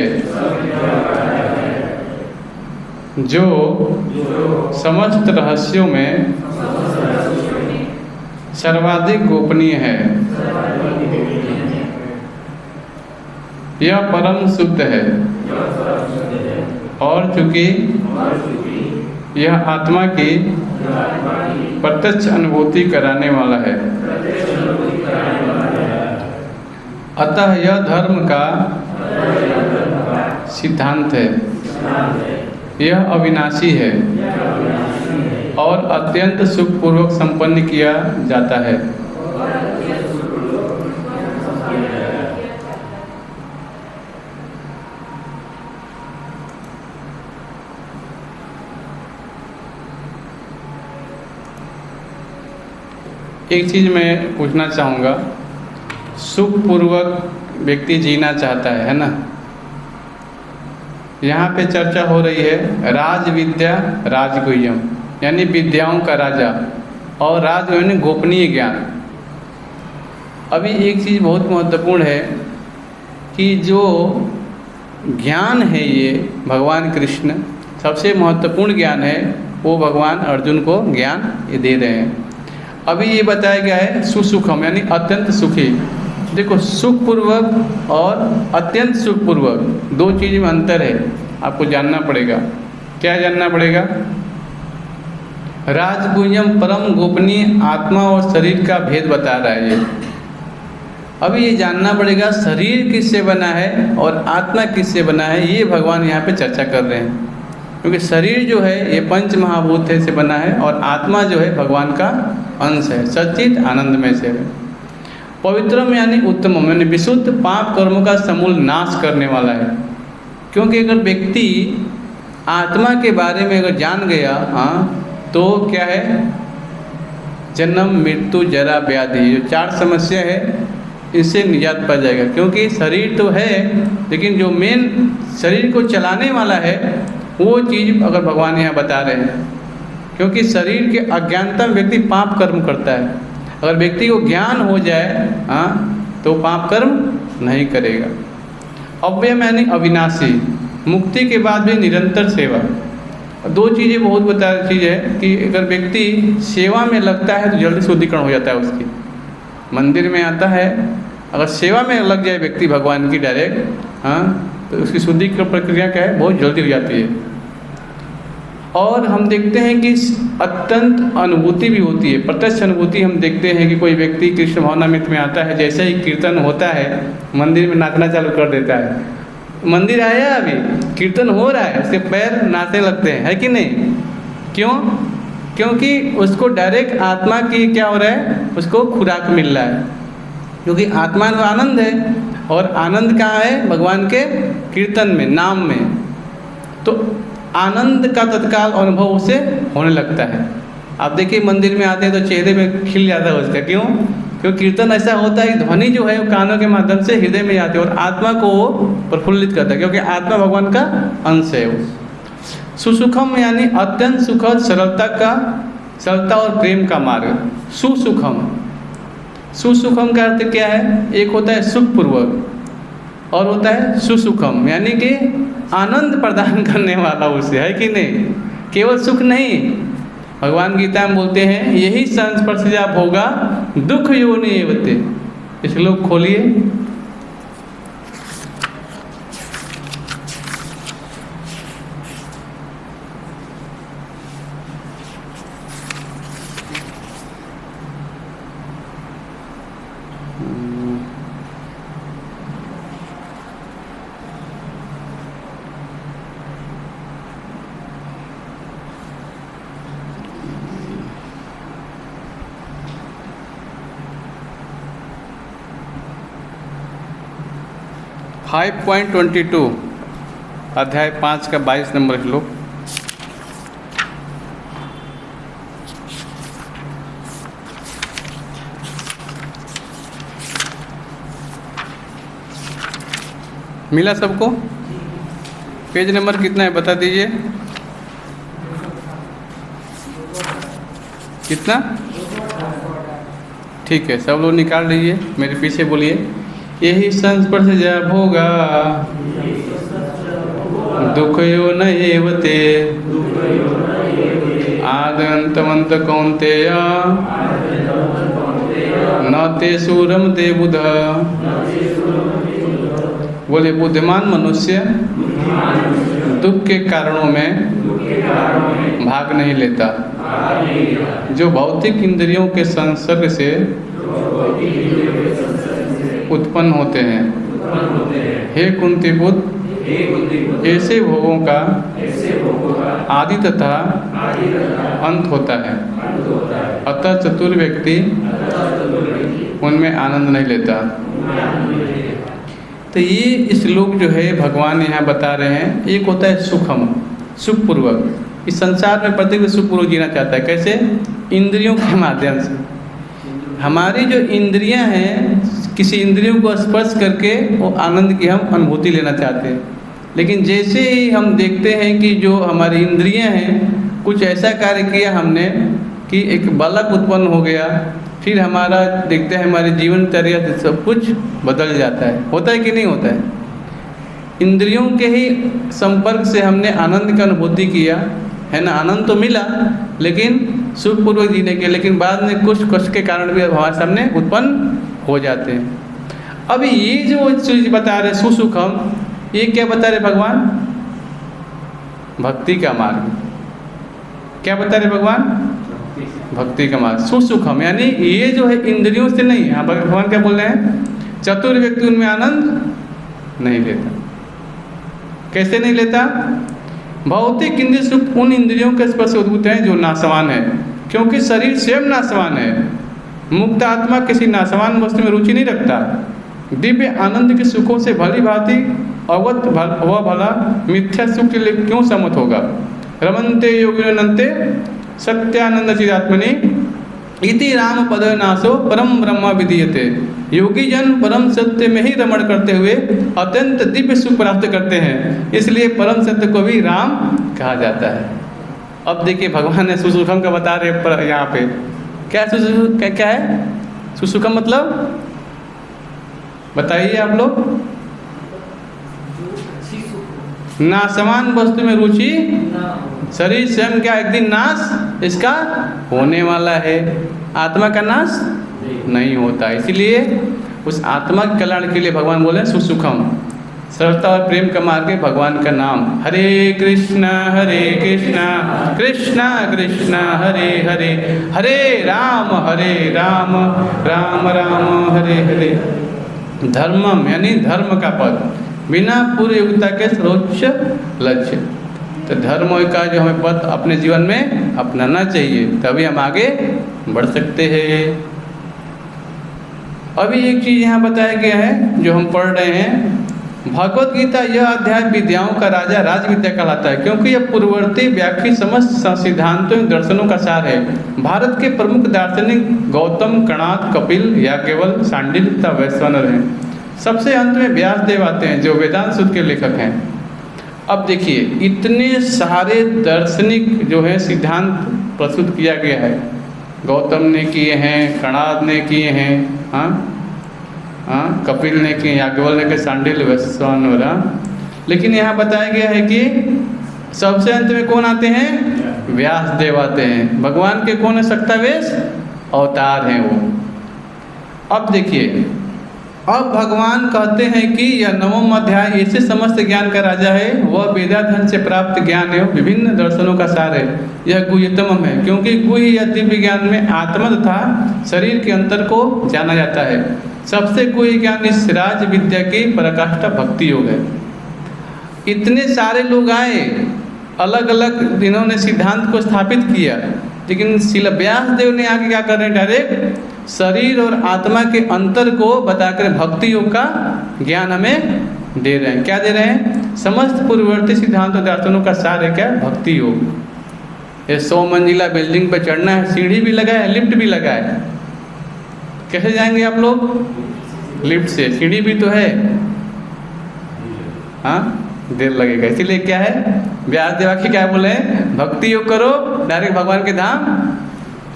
जो समस्त रहस्यों में सर्वाधिक गोपनीय है। यह परम शुद्ध है और चूंकि यह आत्मा की प्रत्यक्ष अनुभूति कराने वाला है, अतः यह धर्म का सिद्धांत है। यह अविनाशी है और अत्यंत सुखपूर्वक संपन्न किया जाता है। एक चीज़ मैं पूछना चाहूँगा, सुखपूर्वक व्यक्ति जीना चाहता है ना। यहाँ पे चर्चा हो रही है राज विद्या राजगुह्यम, यानी विद्याओं का राजा, और राज यानी गोपनीय ज्ञान। अभी एक चीज़ बहुत महत्वपूर्ण है कि जो ज्ञान है ये भगवान कृष्ण सबसे महत्वपूर्ण ज्ञान है, वो भगवान अर्जुन को ज्ञान ये दे रहे हैं। अभी ये बताया गया है सुसुखम, यानी अत्यंत सुखी। देखो, सुखपूर्वक और अत्यंत सुखपूर्वक दो चीज़ में अंतर है, आपको जानना पड़ेगा। क्या जानना पड़ेगा? राजगुह्यम परम गोपनीय आत्मा और शरीर का भेद बता रहा है ये। अभी ये जानना पड़ेगा शरीर किससे बना है और आत्मा किससे बना है, ये भगवान यहाँ पे चर्चा कर रहे हैं। क्योंकि शरीर जो है ये पंच महाभूत से बना है और आत्मा जो है भगवान का अंश है, सच्चित आनंदमय से है। पवित्रम यानी उत्तमम, यानी विशुद्ध पाप कर्मों का समूल नाश करने वाला है। क्योंकि अगर व्यक्ति आत्मा के बारे में अगर जान गया, तो क्या है? जन्म मृत्यु जरा व्याधि, जो 4 समस्या है, इससे निजात पा जाएगा। क्योंकि शरीर तो है, लेकिन जो मेन शरीर को चलाने वाला है वो चीज़ अगर भगवान यहाँ बता रहे हैं। क्योंकि शरीर के अज्ञानता में व्यक्ति पाप कर्म करता है। अगर व्यक्ति को ज्ञान हो जाए तो पाप कर्म नहीं करेगा। अव्यय यानी अविनाशी, मुक्ति के बाद भी निरंतर सेवा। दो चीज़ें बहुत बता चीज़ है कि अगर व्यक्ति सेवा में लगता है तो जल्दी शुद्धिकरण हो जाता है उसकी। मंदिर में आता है, अगर सेवा में लग जाए व्यक्ति भगवान की डायरेक्ट, तो उसकी शुद्धिकरण प्रक्रिया क्या है? बहुत जल्दी हो जाती है। और हम देखते हैं कि अत्यंत अनुभूति भी होती है, प्रत्यक्ष अनुभूति। हम देखते हैं कि कोई व्यक्ति कृष्ण भावनामृत में आता है, जैसे ही कीर्तन होता है मंदिर में नाचना चालू कर देता है। मंदिर आया अभी कीर्तन हो रहा है, उसके पैर नाचने लगते हैं, है कि नहीं? क्यों? क्योंकि उसको डायरेक्ट आत्मा की क्या हो रहा है, उसको खुराक मिल रहा है। क्योंकि आत्मा में आनंद है, और आनंद कहाँ है? भगवान के कीर्तन में, नाम में। तो आनंद का तत्काल अनुभव उसे होने लगता है। आप देखिए मंदिर में आते हैं तो चेहरे पे खिल जाता है उसका। क्यों? क्योंकि कीर्तन ऐसा होता है, ध्वनि जो है वो कानों के माध्यम से हृदय में जाती है और आत्मा को वो प्रफुल्लित करता है, क्योंकि आत्मा भगवान का अंश है वो। सुसुखम यानी अत्यंत सुखद, सरलता और प्रेम का मार्ग। सुसुखम, सुसुखम का अर्थ क्या है? एक होता है सुखपूर्वक और होता है सुसुखम, यानी कि आनंद प्रदान करने वाला उसे, है कि नहीं? केवल सुख नहीं, भगवान गीता में बोलते हैं यही संस्पर्शजा भोगा दुख योनि एवते। श्लोक खोलिए। फाइव 5.22 अध्याय 5 का 22 नंबर श्लोक। मिला सबको? पेज नंबर कितना है बता दीजिए। कितना? ठीक है, सब लोग निकाल लीजिए, मेरे पीछे बोलिए। यही संस्पर्शजा भोगा दुखयो न एवते आद्यन्तमन्त कौन्तेय न ते रमते बुध। बोले बुद्धिमान मनुष्य दुख के कारणों में भाग नहीं लेता, जो भौतिक इंद्रियों के संसर्ग से उत्पन्न होते हैं। हे कुंती पुत्र, ऐसे भोगों का आदि तथा अंत होता है, अतः चतुर व्यक्ति उनमें आनंद नहीं लेता। तो ये श्लोक जो है भगवान यहाँ बता रहे हैं, एक होता है सुखम, सुखपूर्वक। इस संसार में प्रत्येक सुखपूर्वक जीना चाहता है। कैसे? इंद्रियों के माध्यम से। हमारी जो इंद्रियां हैं, किसी इंद्रियों को स्पर्श करके वो आनंद की हम अनुभूति लेना चाहते हैं। लेकिन जैसे ही हम देखते हैं कि जो हमारी इंद्रियां हैं कुछ ऐसा कार्य किया हमने कि एक बालक उत्पन्न हो गया, फिर हमारा देखते हैं हमारे जीवनचर्या सब कुछ बदल जाता है। होता है कि नहीं होता है? इंद्रियों के ही संपर्क से हमने आनंद की अनुभूति किया है ना, आनंद तो मिला लेकिन सुखपूर्वक जीने के, लेकिन बाद में कुछ कष्ट के कारण भी हमारे सामने उत्पन्न हो जाते हैं। अब ये जो चीज बता रहे सुसुखम, ये क्या बता रहे भगवान? भक्ति का मार्ग। क्या बता रहे भगवान? भक्ति का मार्ग। सुसुखम यानी ये जो है इंद्रियों से नहीं। हाँ, भगवान क्या बोल रहे हैं? चतुर व्यक्ति उनमें आनंद नहीं लेता। कैसे नहीं लेता? भौतिक इंद्रिय सुख उन इंद्रियों के स्पर्श से उद्भूत हैं जो नाशवान है, क्योंकि शरीर स्वयं नाशवान है। मुक्त आत्मा किसी नाशवान वस्तु में रुचि नहीं रखता। दिव्य आनंद के सुखों से भली भांति अवगत वह भला मिथ्या सुख के लिए क्यों सम्मत होगा? रमन्ते योगिनन्ते सत्यानंद चिदात्मनि इति राम पद नाशो परम ब्रह्म विधीयते। योगी जन परम सत्य में ही रमण करते हुए अत्यंत दिव्य सुख प्राप्त करते हैं, इसलिए परम सत्य को भी राम कहा जाता है। अब देखिए भगवान ने सुसुखम का बता रहे पर यहाँ पे क्या क्या है? सुसुखम मतलब बताइए आप लोग। नाशवान वस्तु में रुचि, शरीर स्वयं क्या एक दिन नाश इसका होने वाला है, आत्मा का नाश नहीं होता। इसलिए उस आत्मा के कल्याण के लिए भगवान बोले सुसुखम। सरलता और प्रेम का मार्ग है भगवान का नाम। हरे कृष्णा कृष्णा कृष्णा हरे हरे, हरे राम राम राम हरे हरे। धर्मम यानी धर्म का पद, बिना पूर्व योग्यता के सर्वोच्च लक्ष्य। तो धर्म का जो हमें पद अपने जीवन में अपनाना चाहिए, तभी हम आगे बढ़ सकते हैं। अभी एक चीज़ यहाँ बताया गया है जो हम पढ़ रहे हैं, भगवत गीता यह अध्याय विद्याओं का राजा राज विद्या कहलाता है, क्योंकि यह पूर्ववर्ती व्याख्या समस्त सिद्धांतों एवं दर्शनों का सार है। भारत के प्रमुख दार्शनिक गौतम, कणाद, कपिल, याज्ञवल्क्य, सांडिल्य तथा वैश्वानर हैं। सबसे अंत में व्यासदेव आते हैं जो वेदांत सूत्र के लेखक हैं। अब देखिए, इतने सारे दार्शनिक जो है सिद्धांत प्रस्तुत किया गया है, गौतम ने किए हैं, कणाद ने किए हैं, कपिल ने किए, याज्ञवल्क्य ने किए, सांडिल्य, वैश्वानर। लेकिन यहाँ बताया गया है कि सबसे अंत में कौन आते हैं? व्यासदेव आते हैं। भगवान के कौन है? सक्तावेश अवतार हैं वो। अब देखिए, अब भगवान कहते हैं कि यह नवम अध्याय ऐसे समस्त ज्ञान का राजा है, वह वेदाध्ययन से प्राप्त ज्ञान है, विभिन्न दर्शनों का सार है, यह गुह्यतम है, क्योंकि गुह्य या दिव्य ज्ञान में आत्मा तथा शरीर के अंतर को जाना जाता है। सबसे गुह्य ज्ञान इस राज विद्या की पराकाष्ठा भक्ति योग है। इतने सारे लोग आए, अलग अलग इन्होंने सिद्धांत को स्थापित किया, लेकिन श्रील व्यासदेव ने आगे क्या कर रहे हैं? डायरेक्ट शरीर और आत्मा के अंतर को बताकर भक्ति योग का ज्ञान हमें दे रहे हैं। क्या दे रहे हैं? समस्त पूर्ववर्ती सिद्धांत और दर्शनों का सार है क्या? भक्ति योग। ये 100 मंजिला बिल्डिंग पर चढ़ना है, सीढ़ी भी लगा है, लिफ्ट भी लगा है। कैसे जाएंगे आप लोग? लिफ्ट से। सीढ़ी भी तो है, देर लगेगा। इसीलिए क्या है, व्यासदेव आके क्या बोले हैं? भक्ति योग करो, डायरेक्ट भगवान के धाम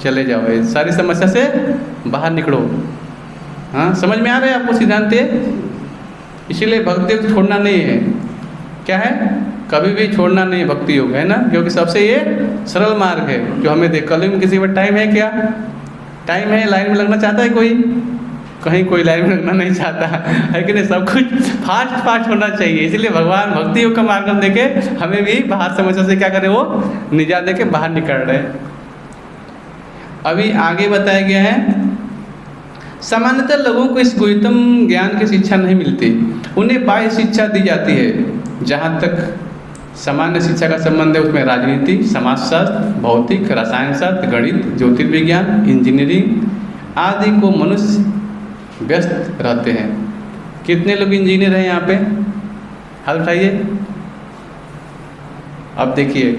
चले जाओ, इस सारी समस्या से बाहर निकलो। समझ में आ रहा है आपको सिद्धांत? इसीलिए भक्ति योग छोड़ना नहीं है। क्या है? कभी भी छोड़ना नहीं है भक्ति योग, है ना, क्योंकि सबसे ये सरल मार्ग है जो हमें देख। कल में किसी पर टाइम है क्या? टाइम है? लाइन में लगना चाहता है कोई? कहीं कोई लाइन में लगना नहीं चाहता है कि नहीं? सब कुछ फास्ट होना चाहिए। इसीलिए भगवान भक्ति योग का मार्ग देके हमें भी बाहर समस्या से क्या करें? वो निजात देके बाहर निकल रहे हैं। अभी आगे बताया गया है, सामान्यतः लोगों को इस गुह्यतम ज्ञान की शिक्षा नहीं मिलती, उन्हें बाह्य शिक्षा दी जाती है। जहाँ तक सामान्य शिक्षा का संबंध है उसमें राजनीति, समाजशास्त्र, भौतिक, रसायन शास्त्र, गणित, ज्योतिर्विज्ञान, इंजीनियरिंग आदि को मनुष्य व्यस्त रहते हैं। कितने लोग इंजीनियर हैं यहाँ पे? हाथ उठाइए। अब देखिए,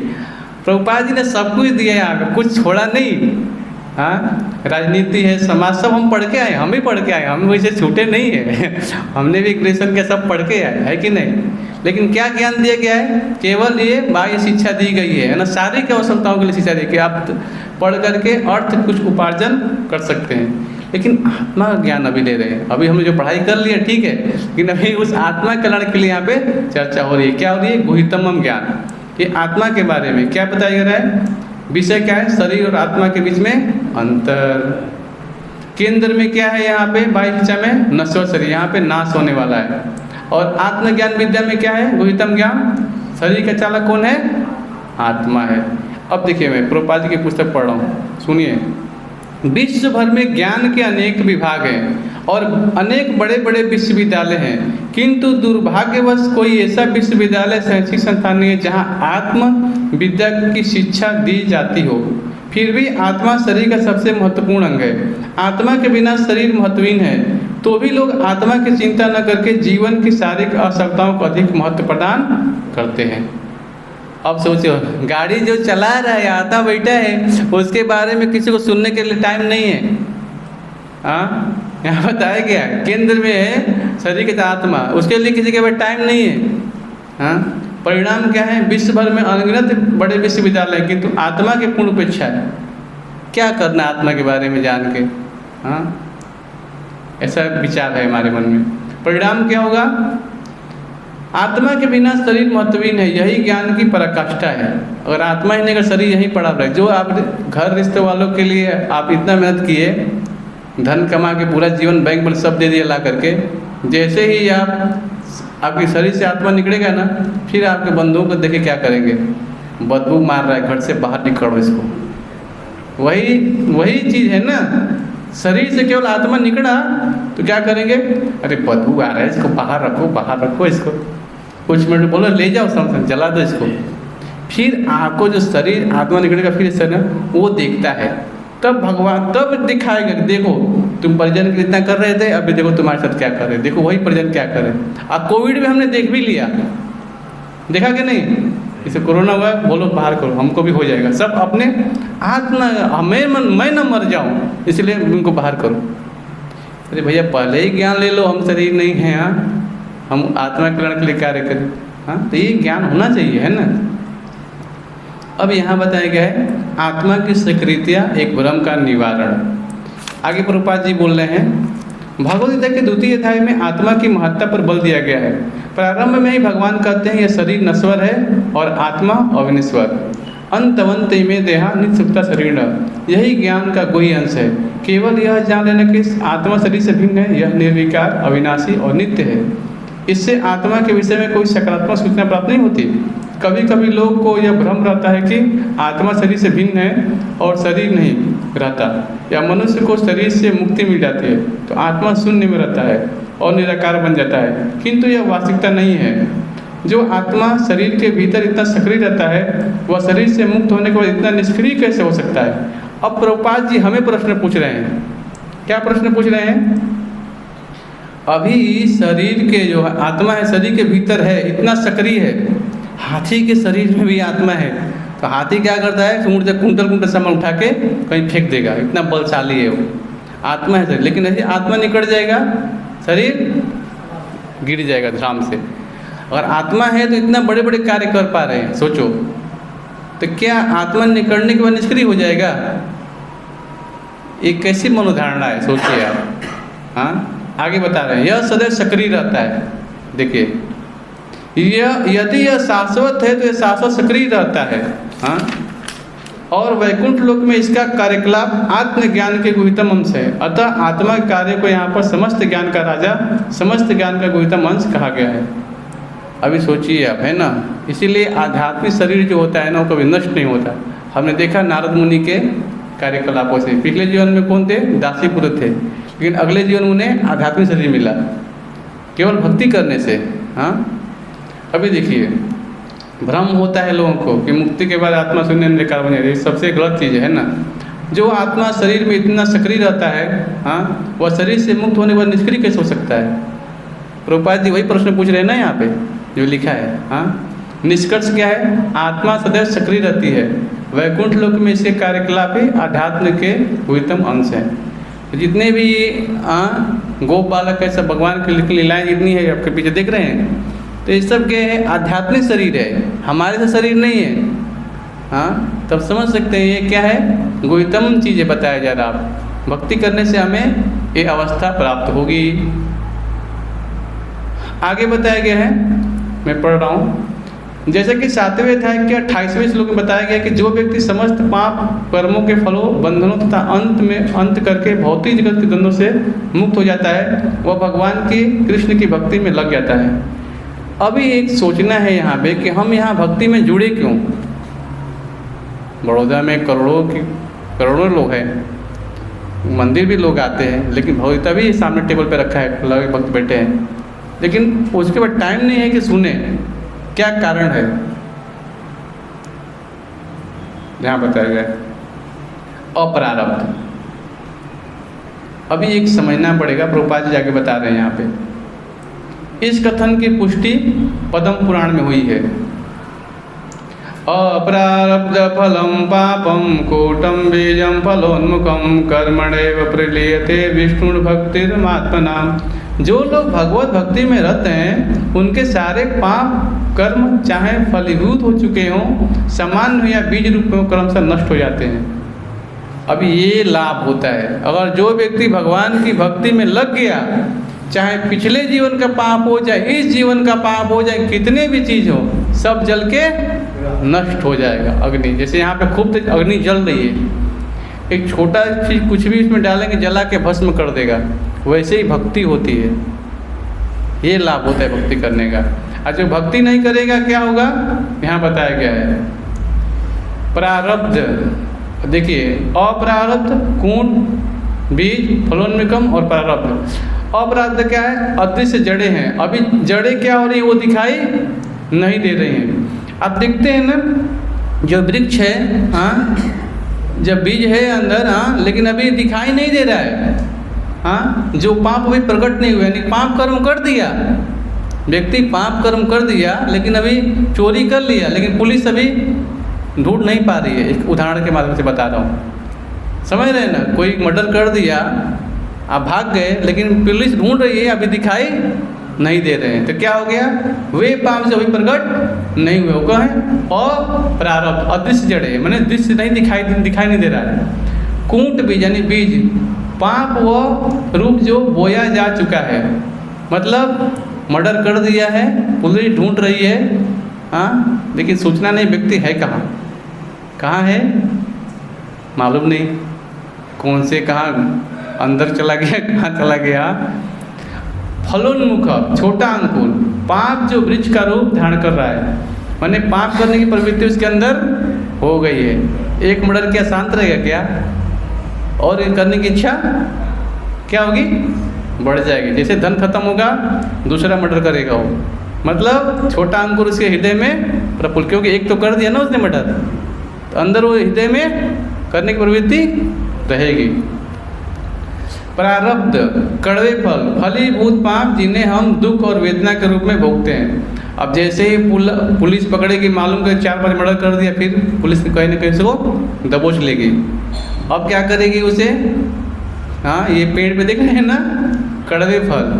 प्रभुपाद जी ने सब कुछ दिया है यहाँ पे, कुछ छोड़ा नहीं। राजनीति है, समाज, सब हम पढ़ के आए, हम ही पढ़ के आए, हम वैसे छूटे नहीं है हमने भी ग्रेजुएशन के सब पढ़ के आए, है कि नहीं? लेकिन क्या ज्ञान दिया गया है? केवल ये बाह्य शिक्षा दी गई है ना, शारीरिक आवश्यकताओं के लिए शिक्षा दी कि आप पढ़ करके अर्थ कुछ उपार्जन कर सकते हैं। लेकिन आत्मा का ज्ञान अभी ले रहे हैं। अभी हमने जो पढ़ाई कर लिया ठीक है, लेकिन अभी उस आत्मा कल्याण के लिए यहाँ पे चर्चा हो रही है। क्या हो रही है? गुह्यतम ज्ञान। ये आत्मा के बारे में क्या बताया जा रहा है? विषय क्या है? शरीर और आत्मा के बीच में अंतर। केंद्र में क्या है? यहाँ पे बाह्य शिक्षा में नश्वर शरीर, यहाँ पे नाश होने वाला है। और आत्मज्ञान विद्या में क्या है? गुह्यतम ज्ञान। शरीर का चालक कौन है? आत्मा है। अब देखिए, मैं प्रभुपाद जी की पुस्तक पढ़ रहा हूँ, सुनिए। विश्व भर में ज्ञान के अनेक विभाग हैं और अनेक बड़े बड़े विश्वविद्यालय हैं, किंतु दुर्भाग्यवश कोई ऐसा विश्वविद्यालय शैक्षिक संस्थान नहीं है जहां आत्म विद्या की शिक्षा दी जाती हो। फिर भी आत्मा शरीर का सबसे महत्वपूर्ण अंग है। आत्मा के बिना शरीर महत्वहीन है, तो भी लोग आत्मा की चिंता न करके जीवन की शारीरिक आवश्यकताओं को अधिक महत्व प्रदान करते हैं। अब सोचो, गाड़ी जो चला रहा है, आता बैठा है, उसके बारे में किसी को सुनने के लिए टाइम नहीं है। यहाँ बताया गया केंद्र में है शरीर के आत्मा, उसके लिए किसी के पास टाइम नहीं है। परिणाम क्या है? विश्व भर में अनगिनत बड़े विश्वविद्यालय, किंतु आत्मा की पूर्ण उपेक्षा है। क्या करना आत्मा के बारे में जान के? ऐसा विचार है हमारे मन में। परिणाम क्या होगा? आत्मा के बिना शरीर महत्वहीन है, यही ज्ञान की पराकाष्ठा है। अगर आत्मा ही नहीं, अगर शरीर यहीं पड़ा रहे, जो आप घर रिश्ते वालों के लिए आप इतना मेहनत किए, धन कमा के पूरा जीवन बैंक में सब दे दिया ला करके, जैसे ही आप आपके शरीर से आत्मा निकलेगा ना, फिर आपके बंधुओं को देखे क्या करेंगे, बदबू मार रहा है, घर से बाहर निकालो इसको। वही चीज़ है ना, शरीर से केवल आत्मा निकला तो क्या करेंगे, अरे बदबू आ रहा है, इसको बाहर रखो इसको, कुछ मिनट बोलो ले जाओ, समझ जला दो इसको। फिर आपको जो शरीर आत्मा निकलेगा, फिर शरीर वो देखता है, तब भगवान तब दिखाएगा कि देखो तुम परिजन के इतना कर रहे थे, अभी देखो तुम्हारे साथ क्या कर रहे, देखो वही परिजन क्या कर रहे। अब कोविड में हमने देख भी लिया, देखा कि नहीं, इसे कोरोना हुआ, बोलो बाहर करो, हमको भी हो जाएगा, सब अपने आत्मा मैं न मर जाऊं इसलिए उनको बाहर करो। अरे भैया पहले ही ज्ञान ले लो, हम शरीर नहीं हैं, हम आत्मा कल्याण के लिए कार्य करें। हाँ, तो ये ज्ञान होना चाहिए, है ना। अब यहाँ बताया गया है आत्मा की स्वीकृतियाँ एक भ्रम का निवारण। आगे प्रभुपाद जी बोल रहे हैं, भगवद गीता के द्वितीय अध्याय में आत्मा की महत्ता पर बल दिया गया है। प्रारंभ में ही भगवान कहते हैं यह शरीर नश्वर है और आत्मा अविनश्वर। अंतवंत में देहा नित्य शरीर, यही ज्ञान का कोई अंश है। केवल यह जान लेना कि आत्मा शरीर से भिन्न है, यह निर्विकार, अविनाशी और नित्य है। इससे आत्मा के विषय में कोई सकारात्मक सूचना प्राप्त नहीं होती। कभी कभी लोग को यह भ्रम रहता है कि आत्मा शरीर से भिन्न है और शरीर नहीं रहता, या मनुष्य को शरीर से मुक्ति मिल जाती है तो आत्मा शून्य में रहता है और निराकार बन जाता है, किंतु यह वास्तविकता नहीं है। जो आत्मा शरीर के भीतर इतना सक्रिय रहता है वह शरीर से मुक्त होने के बाद इतना निष्क्रिय कैसे हो सकता है। अब प्रभुपाद जी हमें प्रश्न पूछ रहे हैं, क्या प्रश्न पूछ रहे हैं, अभी शरीर के जो आत्मा है शरीर के भीतर है, इतना सक्रिय है, हाथी के शरीर में भी आत्मा है, तो हाथी क्या करता है, कुंटल सामान उठा के कहीं फेंक देगा, इतना बलशाली है वो, आत्मा है शरीर। लेकिन ऐसे आत्मा निकल जाएगा, शरीर गिर जाएगा धराम से। अगर आत्मा है तो इतना बड़े बड़े कार्य कर पा रहे हैं, सोचो, तो क्या आत्मा निकलने के बाद निष्क्रिय हो जाएगा? एक कैसी मनोधारणा है, सोचिए आप। हाँ, आगे बता रहे हैं, यह सदैव सक्रिय रहता है। देखिए, यदि यह शाश्वत है तो यह शाश्वत सक्रिय रहता है। हाँ, और वैकुंठ लोक में इसका कार्यकलाप आत्मज्ञान के गुहितम अंश है। अतः आत्मा के कार्य को यहाँ पर समस्त ज्ञान का राजा, समस्त ज्ञान का गुहितम अंश कहा गया है। अभी सोचिए आप, है ना, इसीलिए आध्यात्मिक शरीर जो होता है ना वो कभी नष्ट नहीं होता। हमने देखा नारद मुनि के कार्यकलापों से, पिछले जीवन में कौन थे, दासी पुरुष थे, लेकिन अगले जीवन में उन्हें आध्यात्मिक शरीर मिला केवल भक्ति करने से। हाँ, अभी देखिए, भ्रम होता है लोगों को कि मुक्ति के बाद आत्मा शून्य निराकार बन जाएगी, सबसे गलत चीज़ है ना। जो आत्मा शरीर में इतना सक्रिय रहता है, हाँ, वह शरीर से मुक्त होने के बाद निष्क्रिय कैसे हो सकता है। प्रभुपाद जी वही प्रश्न पूछ रहे हैं ना यहाँ पे जो लिखा है। हाँ, निष्कर्ष क्या है, आत्मा सदैव सक्रिय रहती है, वैकुंठ लोक में इसके कार्यकलाप ही आध्यात्म के गुहितम अंश हैं। जितने भी गोप बालक है, सब भगवान की लीलाएँ जितनी है आपके पीछे देख रहे हैं, तो ये सब के आध्यात्मिक शरीर है, हमारे से शरीर नहीं है। हाँ, तब समझ सकते हैं ये क्या है, गुहितम चीज़ें बताया जा रहा। आप भक्ति करने से हमें ये अवस्था प्राप्त होगी। आगे बताया गया है, मैं पढ़ रहा हूँ, जैसे कि 7वें अध्याय के 28वें श्लोक में बताया गया कि जो व्यक्ति समस्त पाप कर्मों के फलों, बंधनों तथा अंत करके भौतिक जगत के द्वंद्वों से मुक्त हो जाता है, वह भगवान की, कृष्ण की भक्ति में लग जाता है। अभी एक सोचना है यहाँ पे कि हम यहाँ भक्ति में जुड़े क्यों। बड़ौदा में करोड़ों लोग हैं, मंदिर भी लोग आते हैं, लेकिन भगवता भी सामने टेबल पे रखा है, लगे भक्त बैठे हैं, लेकिन उसके बाद टाइम नहीं है कि सुने। क्या कारण है, यहाँ बताया गया अप्रारब्ध। अभी एक समझना पड़ेगा, प्रभुपाद जी जाके बता रहे हैं यहाँ पे। इस कथन की पुष्टि पद्म पुराण में हुई है। अप्रारब्ध फलम पापम कोटम बीजम फलोन्मुखम कर्मणेव प्रलीयते विष्णु भक्तिर्मात्मना। जो लोग भगवत भक्ति में रहते हैं उनके सारे पाप कर्म चाहे फलीभूत हो चुके हों, सामान्य या बीज रूप में क्रमशः नष्ट हो जाते हैं। अब ये लाभ होता है, अगर जो व्यक्ति भगवान की भक्ति में लग गया, चाहे पिछले जीवन का पाप हो, चाहे इस जीवन का पाप हो, चाहे कितने भी चीज़ हो, सब जल के नष्ट हो जाएगा। अग्नि, जैसे यहाँ पे खूब अग्नि जल रही है, एक छोटा चीज़ कुछ भी इसमें डालेंगे जला के भस्म कर देगा, वैसे ही भक्ति होती है। ये लाभ होता है भक्ति करने का। और जो भक्ति नहीं करेगा क्या होगा, यहाँ बताया गया है। प्रारब्ध, देखिए अप्रारब्ध, कूट, बीज, फलोन्मिकम और प्रारब्ध। अप्रारब्ध क्या है, अदृश्य जड़ें हैं। अभी जड़ें क्या हो रही है, वो दिखाई नहीं दे रही हैं। अब देखते हैं ना, जो वृक्ष है, हाँ, जब बीज है अंदर, हाँ, लेकिन अभी दिखाई नहीं दे रहा है, हाँ, जो पाप अभी प्रकट नहीं हुआ, यानी पाप कर्म कर दिया व्यक्ति, पाप कर्म कर दिया, लेकिन अभी चोरी कर लिया, लेकिन पुलिस अभी ढूंढ नहीं पा रही है। एक उदाहरण के माध्यम से बता रहा हूँ, समझ रहे हैं ना, कोई मर्डर कर दिया, आप भाग गए, लेकिन पुलिस ढूंढ रही है, अभी दिखाई नहीं दे रहे हैं, तो क्या हो गया, वे पाप जो अभी प्रकट नहीं हुए, वो है और प्रारब्ध, अदृश्य जड़े, मैंने दृश्य नहीं दिखाई नहीं दे रहा है। कूट बीज यानी बीज, पाप व रूप जो बोया जा चुका है, मतलब मर्डर कर दिया है, पुलिस ढूंढ रही है, हाँ, लेकिन सूचना नहीं, व्यक्ति है कहाँ है मालूम नहीं, कौन से कहाँ अंदर चला गया, कहाँ चला गया। फलोन्मुख, छोटा अंकुर, पाप जो वृक्ष का रूप धारण कर रहा है, माने पाप करने की प्रवृत्ति उसके अंदर हो गई है। एक मर्डर क्या शांत रहेगा क्या, और करने की इच्छा क्या होगी, बढ़ जाएगी। जैसे धन खत्म होगा, दूसरा मर्डर करेगा वो, मतलब छोटा अंकुर उसके हृदय में प्रफुल्ल, क्योंकि एक तो कर दिया ना उसने मर्डर, तो अंदर वो हृदय में करने की प्रवृत्ति रहेगी। प्रारब्ध, कड़वे फल, फलीभूत पाप जिन्हें हम दुख और वेदना के रूप में भोगते हैं। अब जैसे ही पुलिस पकड़ेगी, मालूम कर 4-5 मर्डर कर दिया, फिर पुलिस कहीं ना कहीं से वो दबोच लेगी। अब क्या करेगी उसे, हाँ, ये पेड़ पे देख रहे हैं ना, कड़वे फल,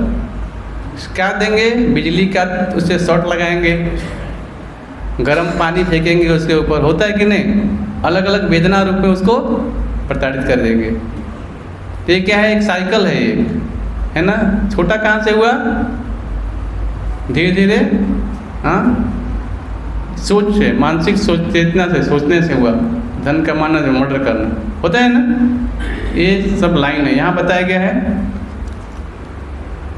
क्या देंगे, बिजली का उसे शॉट लगाएंगे, गर्म पानी फेंकेंगे उसके ऊपर, होता है कि नहीं, अलग अलग वेदना रूप में उसको प्रताड़ित कर देंगे। तो ये क्या है, एक साइकिल है ये, है ना। छोटा कहाँ से हुआ, धीरे धीरे, हाँ, सोच से, मानसिक सोच, चेतना से, सोचने से हुआ, धन कमाना से मर्डर करना, होता है ना। ये सब लाइन है, यहाँ बताया गया है,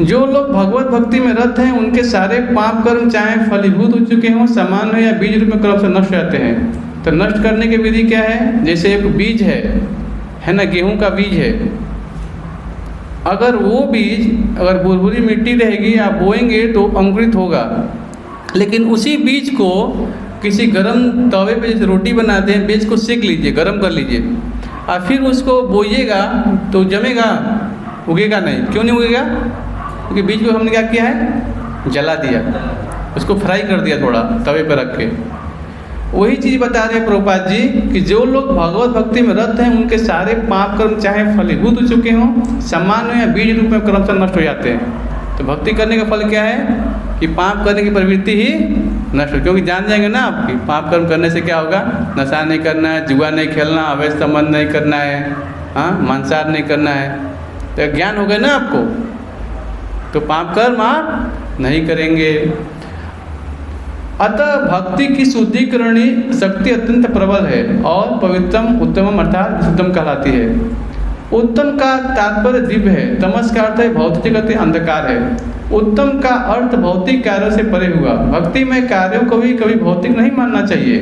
जो लोग भगवत भक्ति में रत हैं उनके सारे पाप कर्म चाहे फलीभूत हो चुके हों, समान हो या बीज रूप में क्रम से नष्ट रहते हैं। तो नष्ट करने की विधि क्या है, जैसे एक बीज है ना, गेहूं का बीज है, अगर वो बीज अगर भुरभुरी मिट्टी रहेगी, आप बोएंगे तो अंकुरित होगा, लेकिन उसी बीज को किसी गर्म तवे पे जैसे रोटी बनाते हैं, बीज को सेक लीजिए, गर्म कर लीजिए, और फिर उसको बोइएगा तो जमेगा, उगेगा नहीं। क्यों नहीं उगेगा, क्योंकि बीज को हमने क्या किया है, जला दिया, उसको फ्राई कर दिया थोड़ा तवे पर रख के। वही चीज़ बता रहे हैं प्रभुपाद जी कि जो लोग भगवत भक्ति में रत हैं उनके सारे पाप कर्म चाहे फलीभूत हो चुके हों, समान या बीज रूप में क्रम से नष्ट हो जाते हैं। तो भक्ति करने का फल क्या है कि पाप करने की प्रवृत्ति ही नष्ट हो, क्योंकि जान जाएंगे ना आप कि पाप कर्म करने से क्या होगा, नशा नहीं करना है, जुआ नहीं खेलना, अवैध संबंध नहीं करना है, हाँ, मांसाहार नहीं करना है, तो ज्ञान हो गया ना आपको, तो पाप कर्म आप नहीं करेंगे। अतः भक्ति की शुद्धिकरणी शक्ति अत्यंत प्रबल है और पवित्रम उत्तमम अर्थात शुद्धम कहलाती है। उत्तम का तात्पर्य दिव्य है, तमस का अर्थ है भौतिक जगत अंधकार है। उत्तम का अर्थ भौतिक कार्यों से परे हुआ। भक्ति में कार्यों को भी कभी भौतिक नहीं मानना चाहिए।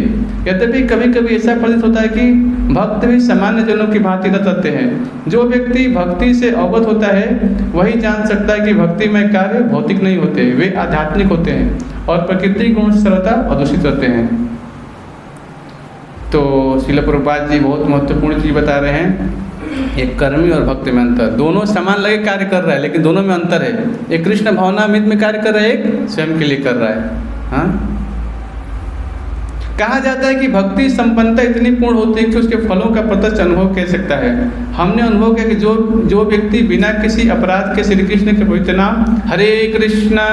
यद्यपि कभी कभी ऐसा प्रतीत होता है कि भक्त भी सामान्य जनों की भांति रत रहते हैं। जो व्यक्ति भक्ति से अवगत होता है वही जान सकता है कि भक्ति में कार्य भौतिक नहीं होते, वे आध्यात्मिक होते हैं और प्रकृति गुण सरलता अदूषित रहते हैं। तो श्रील प्रभुपाद जी बहुत महत्वपूर्ण चीज़ बता रहे हैं, एक कर्मी और भक्त में अंतर। दोनों समान लगे कार्य कर रहा है लेकिन दोनों में अंतर है। एक कृष्ण भावनामृत में कार्य कर रहा है, एक स्वयं के लिए कर रहा है। हाँ, कहा जाता है कि भक्ति संपन्नता इतनी पूर्ण होती है कि उसके फलों का प्रत्यक्ष अनुभव कर सकता है। हमने अनुभव किया कि जो व्यक्ति बिना किसी अपराध के श्री कृष्ण के पवित्र नाम हरे कृष्णा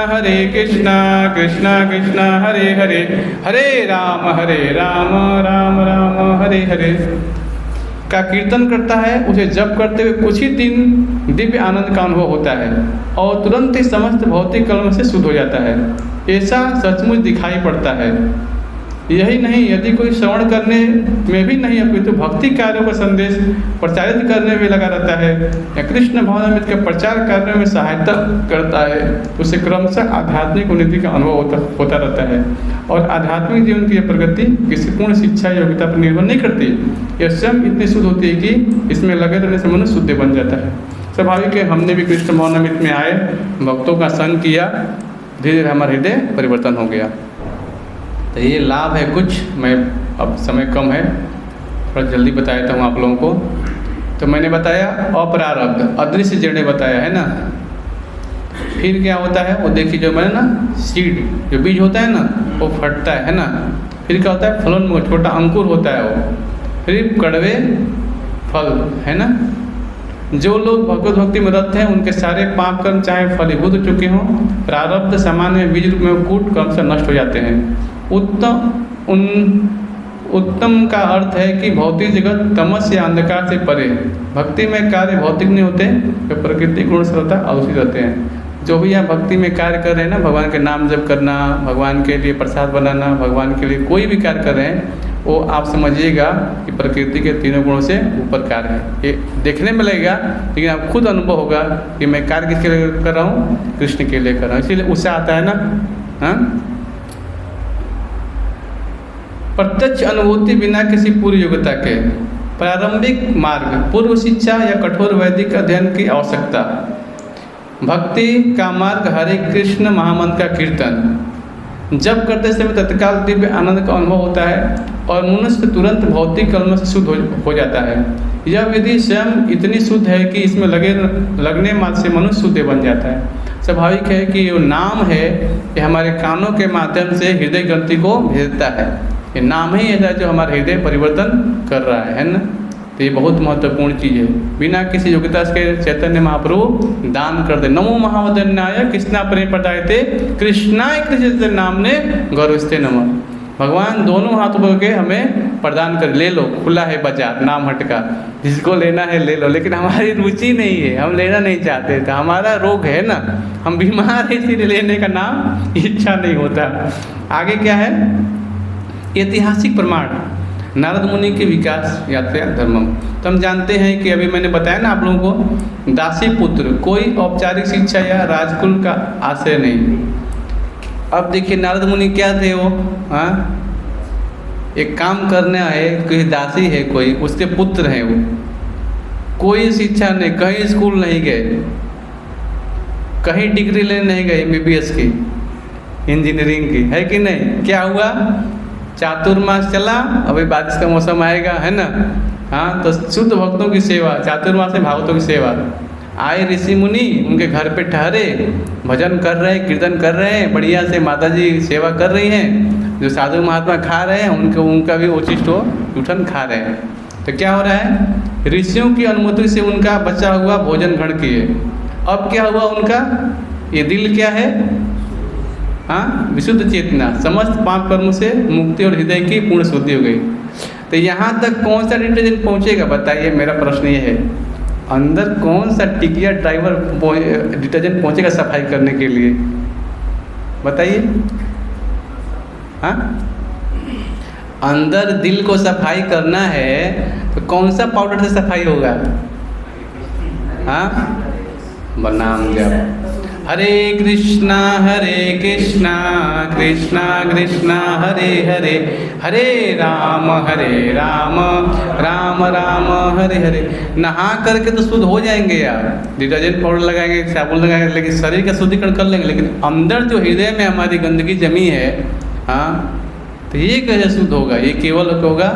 कृष्णा कृष्णा हरे हरे, हरे राम राम राम हरे हरे का कीर्तन करता है, उसे जप करते हुए कुछ ही दिन दिव्य आनंद का अनुभव होता है और तुरंत ही समस्त भौतिक कर्म से शुद्ध हो जाता है। ऐसा सचमुच दिखाई पड़ता है। यही नहीं, यदि कोई श्रवण करने में भी नहीं अपितु भक्ति कार्यों का संदेश प्रचारित करने में लगा रहता है या कृष्ण भावनामृत के प्रचार कार्यों में सहायता करता है, उसे क्रमशः आध्यात्मिक उन्नति का अनुभव होता रहता है। और आध्यात्मिक जीवन की यह प्रगति किसी पूर्ण शिक्षा योग्यता पर निर्भर नहीं करती, यह स्वयं इतनी शुद्ध होती है कि इसमें लगे रहने से मनुष्य शुद्ध बन जाता है। स्वाभाविक है, हमने भी कृष्ण भावनामृत में आए भक्तों का संग किया, धीरे धीरे हमारा हृदय परिवर्तन हो गया। तो ये लाभ है कुछ, मैं अब समय कम है, थोड़ा जल्दी बता देता हूँ आप लोगों को। तो मैंने बताया अप्रारब्ध, अदृश्य जड़ें बताया है ना। फिर क्या होता है वो देखिए, जो मैंने ना सीड, जो बीज होता है ना वो फटता है ना। फिर क्या होता है, फलोन्मुख, छोटा अंकुर होता है वो। फिर कड़वे फल है ना। जो लोग भगवत भक्ति में रत हैं उनके सारे पाप कर्म चाहे फलीभूत हो चुके हों, प्रारब्ध सामान्य बीज रूप में कूट क्रम से नष्ट हो जाते हैं। उत्तम का अर्थ है कि भौतिक जगत तमस या अंधकार से परे। भक्ति में कार्य भौतिक नहीं होते, वे प्रकृति गुण सरलता आदर्शित रहते हैं। जो भी आप भक्ति में कार्य कर रहे हैं ना, भगवान के नाम जप करना, भगवान के लिए प्रसाद बनाना, भगवान के लिए कोई भी कार्य कर रहे हैं, वो आप समझिएगा कि प्रकृति के तीनों गुणों से ऊपर कार्य है। ये देखने में लगेगा, लेकिन आप खुद अनुभव होगा कि मैं कार्य किसके लिए कर रहा हूँ, कृष्ण के लिए कर रहा हूँ। इसीलिए उससे आता है ना। हाँ, प्रत्यक्ष अनुभूति बिना किसी पूर्व योग्यता के प्रारंभिक मार्ग, पूर्व शिक्षा या कठोर वैदिक अध्ययन की आवश्यकता। भक्ति का मार्ग हरे कृष्ण महामंत्र का कीर्तन। जब करते समय तत्काल दिव्य आनंद का अनुभव होता है और मनुष्य तुरंत भौतिक कर्म से शुद्ध हो जाता है। यह विधि स्वयं इतनी शुद्ध है कि इसमें लगने मात्र से मनुष्य शुद्ध बन जाता है। स्वाभाविक है कि जो नाम है ये हमारे कानों के माध्यम से हृदय ग्रंथि को भेजता है। ये नाम ही ऐसा है जो हमारा हृदय परिवर्तन कर रहा है ना। तो ये बहुत महत्वपूर्ण चीज़ है। बिना किसी योग्यता के चैतन्य महाप्रभु दान कर दे। नमो महावदन्याय कृष्णा परिप्रदायते कृष्णाय कृष्ण नाम ने गौरवस्ते नमः। भगवान दोनों हाथ पकड़ के हमें प्रदान कर, ले लो, खुला है बाजार नाम हटका, जिसको लेना है ले लो। लेकिन हमारी रुचि नहीं है, हम लेना नहीं चाहते, तो हमारा रोग है ना, हम बीमार है, इसीलिए लेने का नाम इच्छा नहीं होता। आगे क्या है, ऐतिहासिक प्रमाण नारद मुनि के विकास यात्रा धर्मम। तो हम जानते हैं कि अभी मैंने बताया ना आप लोगों को, दासी पुत्र, कोई औपचारिक शिक्षा या राजकुल का आश्रय नहीं। अब देखिए नारद मुनि क्या थे वो, हाँ, एक काम करने आए, कोई दासी है, कोई उसके पुत्र हैं, वो कोई शिक्षा नहीं, कहीं स्कूल नहीं गए, कहीं डिग्री लेने नहीं गए MBBS की, इंजीनियरिंग की, है कि नहीं। क्या हुआ, चातुर्मास चला, अभी बारिश का मौसम आएगा है ना। हाँ, तो शुद्ध भक्तों की सेवा, चातुर्मास में भागवतों की सेवा। आए ऋषि मुनि, उनके घर पे ठहरे, भजन कर रहे हैं, कीर्तन कर रहे हैं, बढ़िया से माता जी सेवा कर रही हैं। जो साधु महात्मा खा रहे हैं उनका भी उचित उठन खा रहे हैं। तो क्या हो रहा है, ऋषियों की अनुमति से उनका बचा हुआ भोजन ग्रहण किए। अब क्या हुआ, उनका ये दिल क्या है, हाँ, विशुद्ध चेतना, समस्त पाप कर्म से मुक्ति और हृदय की पूर्ण शुद्धि हो गई। तो यहाँ तक कौन सा डिटर्जेंट पहुँचेगा बताइए, मेरा प्रश्न ये है। अंदर कौन सा टिकिया ड्राइवर डिटर्जेंट पहुँचेगा सफाई करने के लिए, बताइए। हाँ, अंदर दिल को सफाई करना है तो कौन सा पाउडर से सफाई होगा। हाँ, नाम जप, हरे कृष्णा कृष्णा कृष्णा हरे हरे, हरे राम राम राम हरे हरे। नहा करके तो शुद्ध हो जाएंगे यार, डिटर्जेंट पाउडर लगाएंगे, साबुन लगाएंगे, लेकिन शरीर का शुद्धिकरण कर लेंगे, लेकिन अंदर जो हृदय में हमारी गंदगी जमी है, हाँ, तो ये कैसे शुद्ध होगा। ये केवल होगा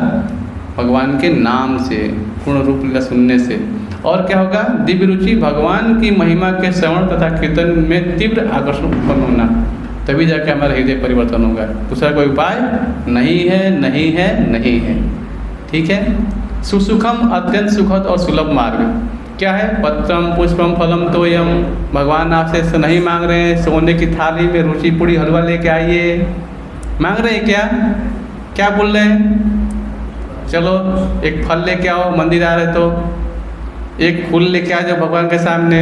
भगवान के नाम से, पूर्ण रूप लीला सुनने से। और क्या होगा, दिव्य रुचि, भगवान की महिमा के श्रवण तथा कीर्तन में तीव्र आकर्षण उत्पन्न होना, तभी जाके हमारा हृदय परिवर्तन होगा। दूसरा कोई उपाय नहीं है, नहीं है, नहीं है। ठीक है। सुसुखम, अत्यंत सुखद और सुलभ मार्ग क्या है, पत्रम पुष्पम फलम तोयम। भगवान आपसे नहीं मांग रहे हैं सोने की थाली में रुचि पूड़ी हलवा लेके आइए, मांग रहे हैं क्या, क्या बोल रहे हैं, चलो एक फल लेके आओ, मंदिर आ रहे तो एक फूल लेके आ जाओ भगवान के सामने,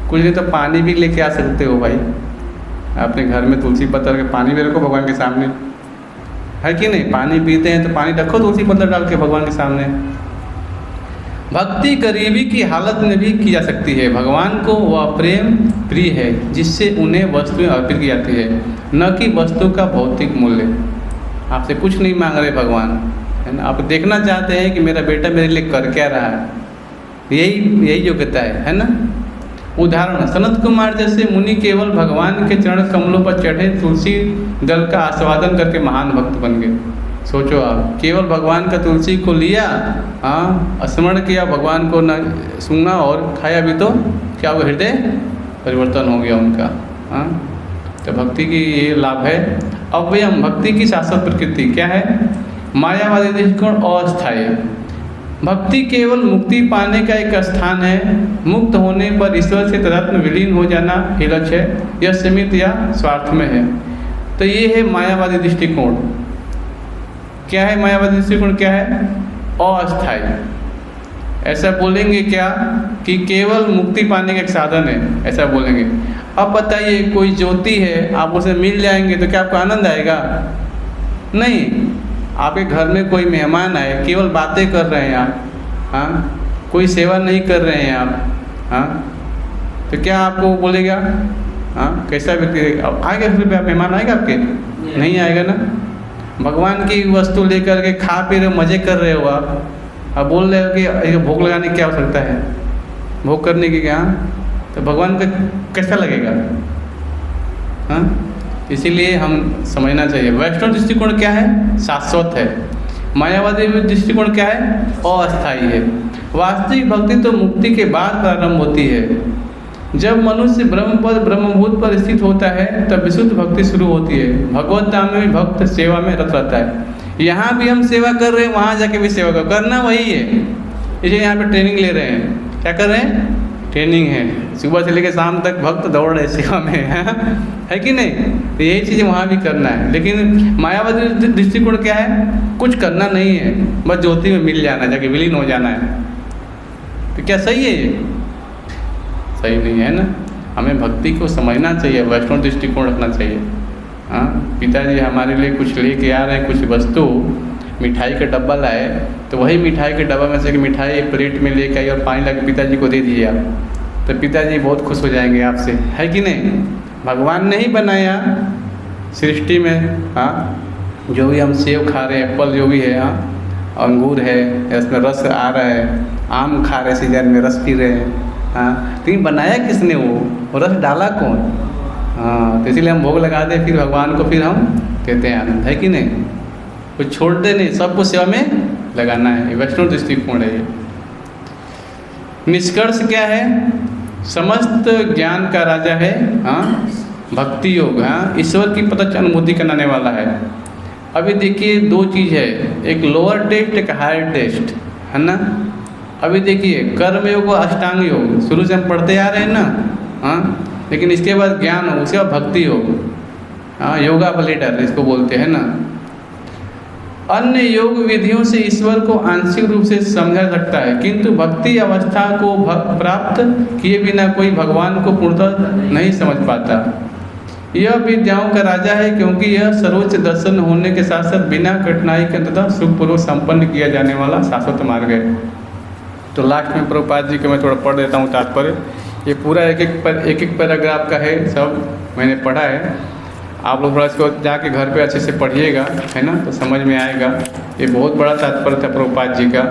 कुछ नहीं तो पानी भी लेके आ सकते हो भाई, अपने घर में तुलसी पत्थर के पानी भी रखो भगवान के सामने, है कि नहीं? पानी पीते हैं तो पानी रखो तुलसी पत्ता डाल के भगवान के सामने। भक्ति गरीबी की हालत में भी की जा सकती है। भगवान को वह प्रेम प्रिय है जिससे उन्हें वस्तुएं अर्पित की जाती है, न कि वस्तु का भौतिक मूल्य। आपसे कुछ नहीं मांग रहे भगवान, है ना? आप देखना चाहते हैं कि मेरा बेटा मेरे लिए कर क्या रहा है, यही योग्यता है ना? उदाहरण, सनत कुमार जैसे मुनि केवल भगवान के चरण कमलों पर चढ़े तुलसी दल का आस्वादन करके महान भक्त बन गए। सोचो आप, केवल भगवान का तुलसी को लिया, स्मरण किया, भगवान को न सुना और खाया भी, तो क्या वो हृदय परिवर्तन हो गया उनका। तो भक्ति की ये लाभ है। अव्ययम, भक्ति की शाश्वत प्रकृति क्या है? मायावादी दृष्टिकोण अस्थायी। भक्ति केवल मुक्ति पाने का एक स्थान है। मुक्त होने पर ईश्वर से तदात्म विलीन हो जाना ही लक्ष्य है। यह सीमित या स्वार्थ में है। तो ये है मायावादी दृष्टिकोण। क्या है मायावादी दृष्टिकोण? क्या है? अस्थायी। ऐसा बोलेंगे क्या कि केवल मुक्ति पाने का एक साधन है, ऐसा बोलेंगे। अब बताइए, कोई ज्योति है, आप उसे मिल जाएंगे तो क्या आपको आनंद आएगा? नहीं। आपके घर में कोई मेहमान आए, केवल बातें कर रहे हैं आप, कोई सेवा नहीं कर रहे हैं आप, तो क्या आपको बोलेगा? कैसा व्यक्ति आएगा? फिर मेहमान आएगा आपके? नहीं आएगा ना। भगवान की वस्तु लेकर के खा पी रहे हो, मज़े कर रहे हो आप, अब बोल रहे हो कि भोग लगाने की क्या आवश्यकता है, भोग करने की क्या? तो भगवान का कैसा लगेगा? इसीलिए हम समझना चाहिए। वैष्णव दृष्टिकोण क्या है? शाश्वत है। मायावादी दृष्टिकोण क्या है? अस्थायी है। वास्तविक भक्ति तो मुक्ति के बाद प्रारंभ होती है। जब मनुष्य ब्रह्मपद ब्रह्मभूत पर स्थित होता है तब विशुद्ध भक्ति शुरू होती है। भगवत धाम में भी भक्त सेवा में रत रहता है। यहाँ भी हम सेवा कर रहे हैं, वहाँ जाके भी सेवा करना वही है। इसलिए यहाँ पे ट्रेनिंग ले रहे हैं। क्या कर रहे हैं? ट्रेनिंग है। सुबह से लेकर शाम तक भक्त दौड़ रहे सेवा में, है कि नहीं? तो यही चीज़ें वहाँ भी करना है। लेकिन मायावादी दृष्टिकोण क्या है? कुछ करना नहीं है, बस ज्योति में मिल जाना, जाके विलीन हो जाना है। तो क्या सही है ये? सही नहीं है ना। हमें भक्ति को समझना चाहिए, वैष्णव दृष्टिकोण रखना चाहिए। पिताजी हमारे लिए कुछ लेके आ रहे हैं, कुछ वस्तु, मिठाई का डब्बा लाए, तो वही मिठाई के डब्बा में से मिठाई एक प्लेट में लेके आई और पानी ला के पिताजी को दे दीजिए आप, तो पिताजी बहुत खुश हो जाएंगे आपसे, है कि नहीं? भगवान ने ही बनाया सृष्टि में, जो भी हम सेब खा रहे हैं, एप्पल जो भी है, अंगूर है, इसमें रस आ रहा है, आम खा रहे सीजन में रस पी रहे हैं, लेकिन बनाया किसने? वो रस डाला कौन? तो इसीलिए हम भोग लगा दें, फिर भगवान को फिर हम कहते हैं आनंद, है कि नहीं? कुछ छोड़ते नहीं, सबको सेवा में लगाना है। वैष्णव दृष्टिकोण है ये। निष्कर्ष क्या है? समस्त ज्ञान का राजा है भक्ति योग, ईश्वर की प्रत्यक्ष अनुभूति कराने वाला है। अभी देखिए दो चीज़ है, एक लोअर टेस्ट, एक हायर टेस्ट, है ना। अभी देखिए कर्म योग और अष्टांग योग शुरू से हम पढ़ते आ रहे हैं ना, लेकिन इसके बाद ज्ञान हो, उसके बाद भक्ति योग, योगा प्लेटर इसको बोलते हैं ना। अन्य योग विधियों से ईश्वर को आंशिक रूप से समझा सकता है, किंतु भक्ति अवस्था को प्राप्त किए बिना कोई भगवान को पूर्णतः नहीं समझ पाता। यह विद्याओं का राजा है क्योंकि यह सर्वोच्च दर्शन होने के साथ साथ बिना कठिनाई के अंततः सुखपूर्वक संपन्न किया जाने वाला शाश्वत मार्ग है। तो लास्ट में प्रभुपाद जी को मैं थोड़ा पढ़ देता हूँ तात्पर्य। ये पूरा एक एक पैराग्राफ का है, सब मैंने पढ़ा है। आप लोग थोड़ा इसको जाके घर पे अच्छे से पढ़िएगा, है ना, तो समझ में आएगा। ये बहुत बड़ा तात्पर्य था प्रभुपाद जी का।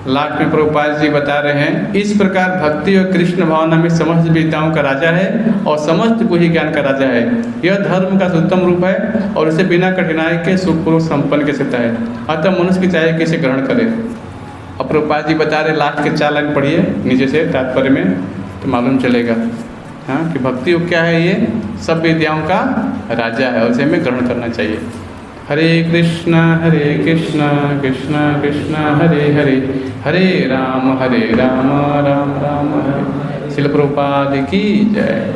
लास्ट में प्रभुपाद जी बता रहे हैं, इस प्रकार भक्ति और कृष्ण भावना में समस्त विद्याओं का राजा है और समस्त गुह्य ज्ञान का राजा है। यह धर्म का उत्तम रूप है और इसे बिना कठिनाई के सुखपूर्वक संपन्न कर सकता है। अतः मनुष्य की चाहिए कि इसे ग्रहण करे। अब प्रभुपाद जी बता रहे, लास्ट के 4 लाइन पढ़िए नीचे से तात्पर्य में, तो मालूम चलेगा कि भक्ति योग क्या है। ये सब विद्याओं का राजा है और इसे हमें ग्रहण करना चाहिए। हरे कृष्णा कृष्ण कृष्ण हरे हरे, हरे राम राम राम हरे। श्रील प्रभुपाद की जय।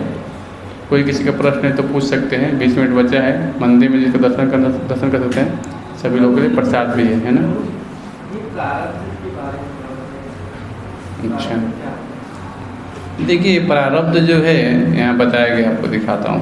कोई किसी का प्रश्न है तो पूछ सकते हैं, 20 मिनट बचा है। मंदिर में जिसको दर्शन कर सकते हैं, सभी लोगों के लिए प्रसाद भी है ना। अच्छा, देखिए प्रारब्ध जो है यहाँ बताया गया, आपको दिखाता हूँ।